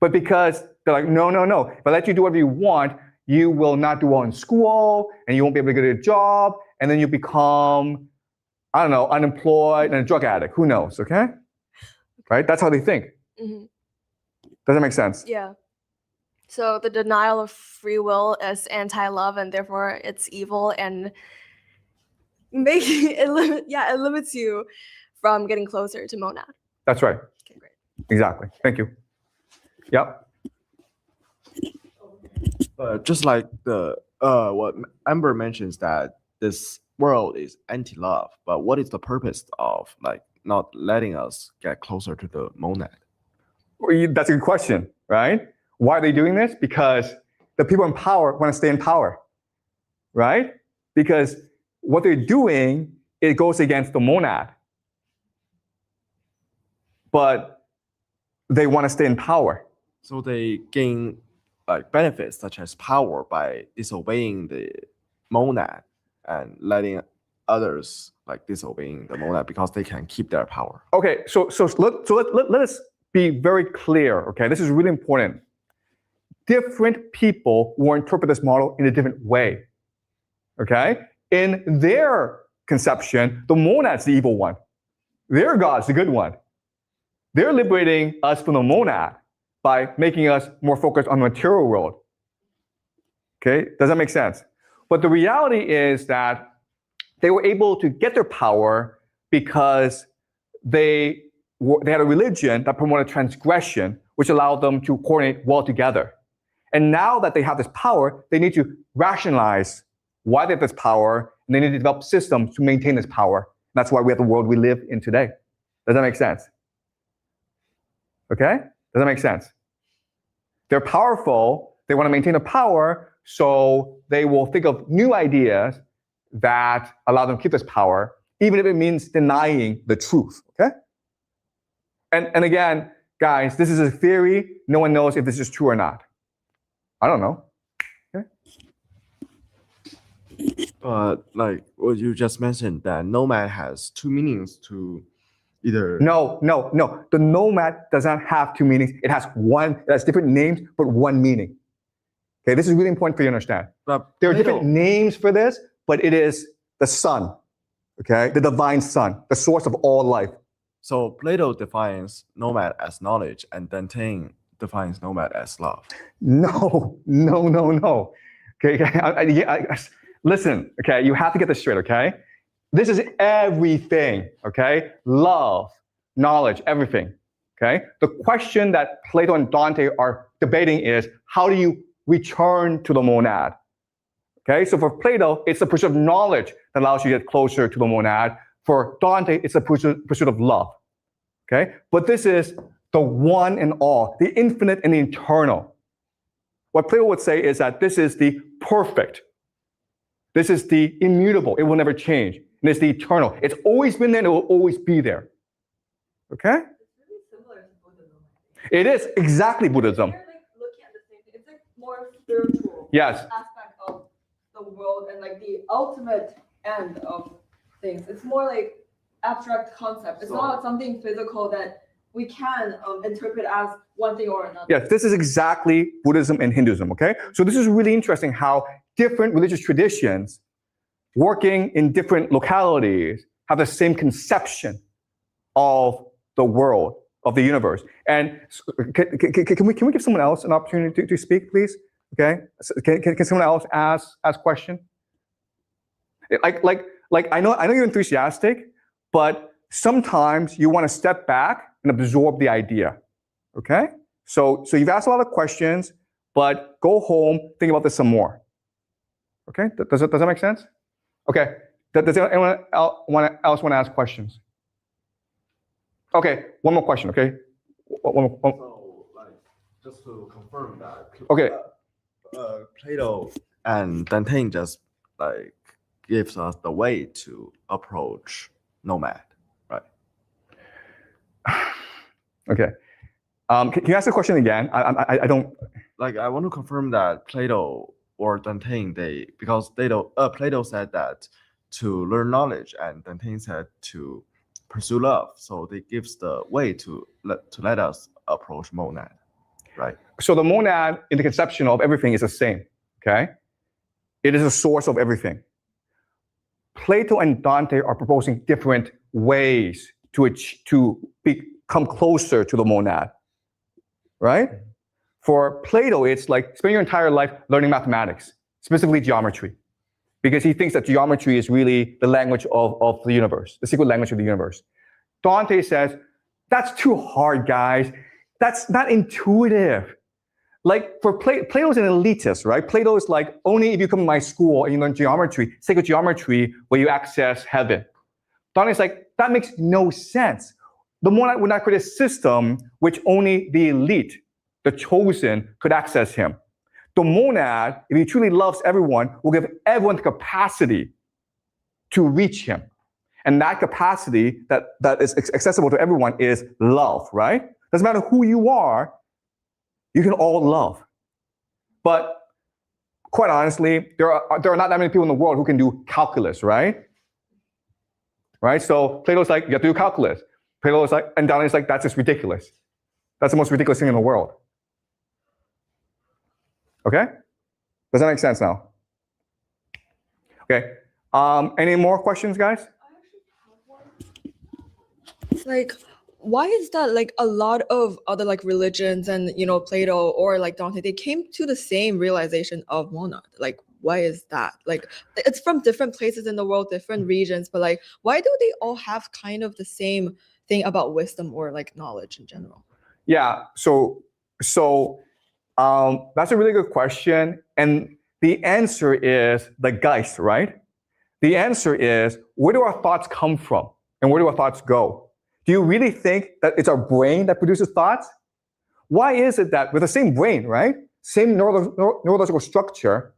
But because they're like, no, if I let you do whatever you want, you will not do well in school, and you won't be able to get a job, and then you become, I don't know, unemployed and a drug addict. Who knows, okay? Right? That's how they think. Mm-hmm. Does that make sense? Yeah. So the denial of free will is anti-love, and therefore it's evil, and it limits you from getting closer to monad. That's right. Okay, great. Exactly. Thank you. Yep. Just like the what Amber mentions, that this world is anti-love, but what is the purpose of like not letting us get closer to the monad? Well, that's a good question, right? Why are they doing this? Because the people in power want to stay in power, right? Because what they're doing, it goes against the monad, but they want to stay in power. So they gain like benefits such as power by disobeying the monad and letting others like disobeying the monad because they can keep their power. Okay, so let us be very clear, okay? This is really important. Different people will interpret this model in a different way, okay? In their conception, the monad's the evil one. Their God's the good one. They're liberating us from the monad by making us more focused on the material world. Okay, does that make sense? But the reality is that they were able to get their power because they had a religion that promoted transgression, which allowed them to coordinate well together. And now that they have this power, they need to rationalize why they have this power, and they need to develop systems to maintain this power. That's why we have the world we live in today. Does that make sense? Okay? Does that make sense? They're powerful, they want to maintain the power, so they will think of new ideas that allow them to keep this power, even if it means denying the truth, okay? And again, guys, this is a theory. No one knows if this is true or not. I don't know. Okay? But like what you just mentioned, that nomad has two meanings to either. No. The nomad does not have two meanings. It has different names, but one meaning. Okay, this is really important for you to understand. There are different names for this, but it is the sun, okay? The divine sun, the source of all life. So Plato defines nomad as knowledge, and Dante defines nomad as love. No. Okay, listen, okay, you have to get this straight, okay? This is everything, okay? Love, knowledge, everything, okay? The question that Plato and Dante are debating is, how do you return to the monad? Okay, so for Plato, it's the pursuit of knowledge that allows you to get closer to the monad. For Dante, it's the pursuit of love, okay? But this is the one and all, the infinite and the eternal. What Plato would say is that this is the perfect. This is the immutable. It will never change. And it's the eternal. It's always been there and it will always be there. Okay? It is exactly Buddhism. Looking at the same thing, it's like more spiritual Yes. aspect of the world and like the ultimate end of things. It's more like abstract concept. It's not something physical that we can interpret as one thing or another. Yes, this is exactly Buddhism and Hinduism, okay? So this is really interesting how different religious traditions working in different localities have the same conception of the world, of the universe. And can we give someone else an opportunity to speak, please? Okay, can someone else ask question? Like I know you're enthusiastic, but sometimes you want to step back and absorb the idea. Okay, so you've asked a lot of questions, but go home, think about this some more. Okay, does that make sense? Okay, does anyone else want to ask questions? Okay, one more question. Okay, one. So, like, just to confirm that. Okay. Plato and Dante just like gives us the way to approach nomad, right? Okay. Can you ask the question again? I don't. Like, I want to confirm that Plato or Dante, because Plato said that to learn knowledge, and Dante said to pursue love. So it gives the way to let us approach monad, right? So the monad in the conception of everything is the same, okay? It is a source of everything. Plato and Dante are proposing different ways to become closer to the monad, right? For Plato, it's like spend your entire life learning mathematics, specifically geometry, because he thinks that geometry is really the language of the universe, the secret language of the universe. Dante says, that's too hard, guys. That's not intuitive. Like for Plato's an elitist, right? Plato is like, only if you come to my school and you learn geometry, sacred geometry, will you access heaven. Dante's like, that makes no sense. The monad would not create a system which only the elite, the chosen, could access him. The monad, if he truly loves everyone, will give everyone the capacity to reach him. And that capacity that is accessible to everyone is love, right? Doesn't matter who you are, you can all love. But quite honestly, there are not that many people in the world who can do calculus, right? Right? So Plato's like, you have to do calculus. Plato's like, and Dante's like, that's just ridiculous. That's the most ridiculous thing in the world. Okay? Does that make sense now? Okay. Any more questions, guys? Like, why is that? Like, a lot of other like religions and Plato or like Dante, they came to the same realization of monad. Like, why is that? Like, it's from different places in the world, different regions, but like, why do they all have kind of the same thing about wisdom or like knowledge in general? Yeah. So that's a really good question, and the answer is the Geist, right? The answer is, where do our thoughts come from, and where do our thoughts go? Do you really think that it's our brain that produces thoughts? Why is it that with the same brain, right? Same neurological structure,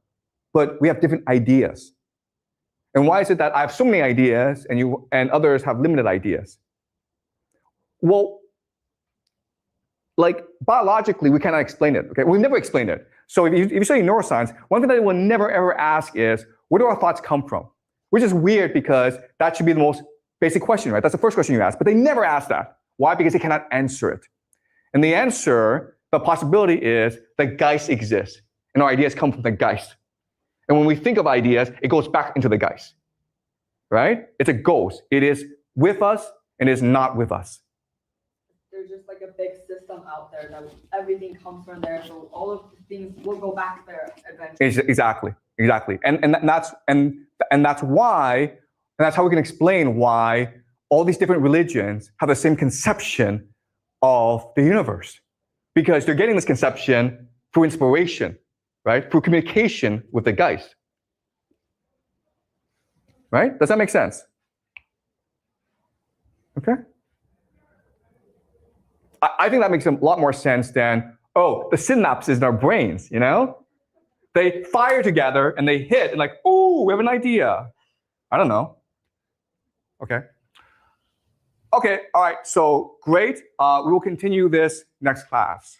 but we have different ideas? And why is it that I have so many ideas and you and others have limited ideas? Well, like biologically, we cannot explain it. Okay, we never explain it. So if you study neuroscience, one thing that we'll never ever ask is, where do our thoughts come from? Which is weird because that should be the most basic question, right? That's the first question you ask, but they never ask that. Why? Because they cannot answer it. And the answer, the possibility is the Geist exists, and our ideas come from the Geist. And when we think of ideas, it goes back into the Geist, right? It's a ghost. It is with us and is not with us. There's just like a big system out there that everything comes from there, so all of the things will go back there eventually. Exactly. And that's why. And that's how we can explain why all these different religions have the same conception of the universe. Because they're getting this conception through inspiration, right? Through communication with the Geist. Right? Does that make sense? Okay. I think that makes a lot more sense than, the synapses in our brains, They fire together and they hit and like, oh, we have an idea. I don't know. Okay, all right, so great. We will continue this next class.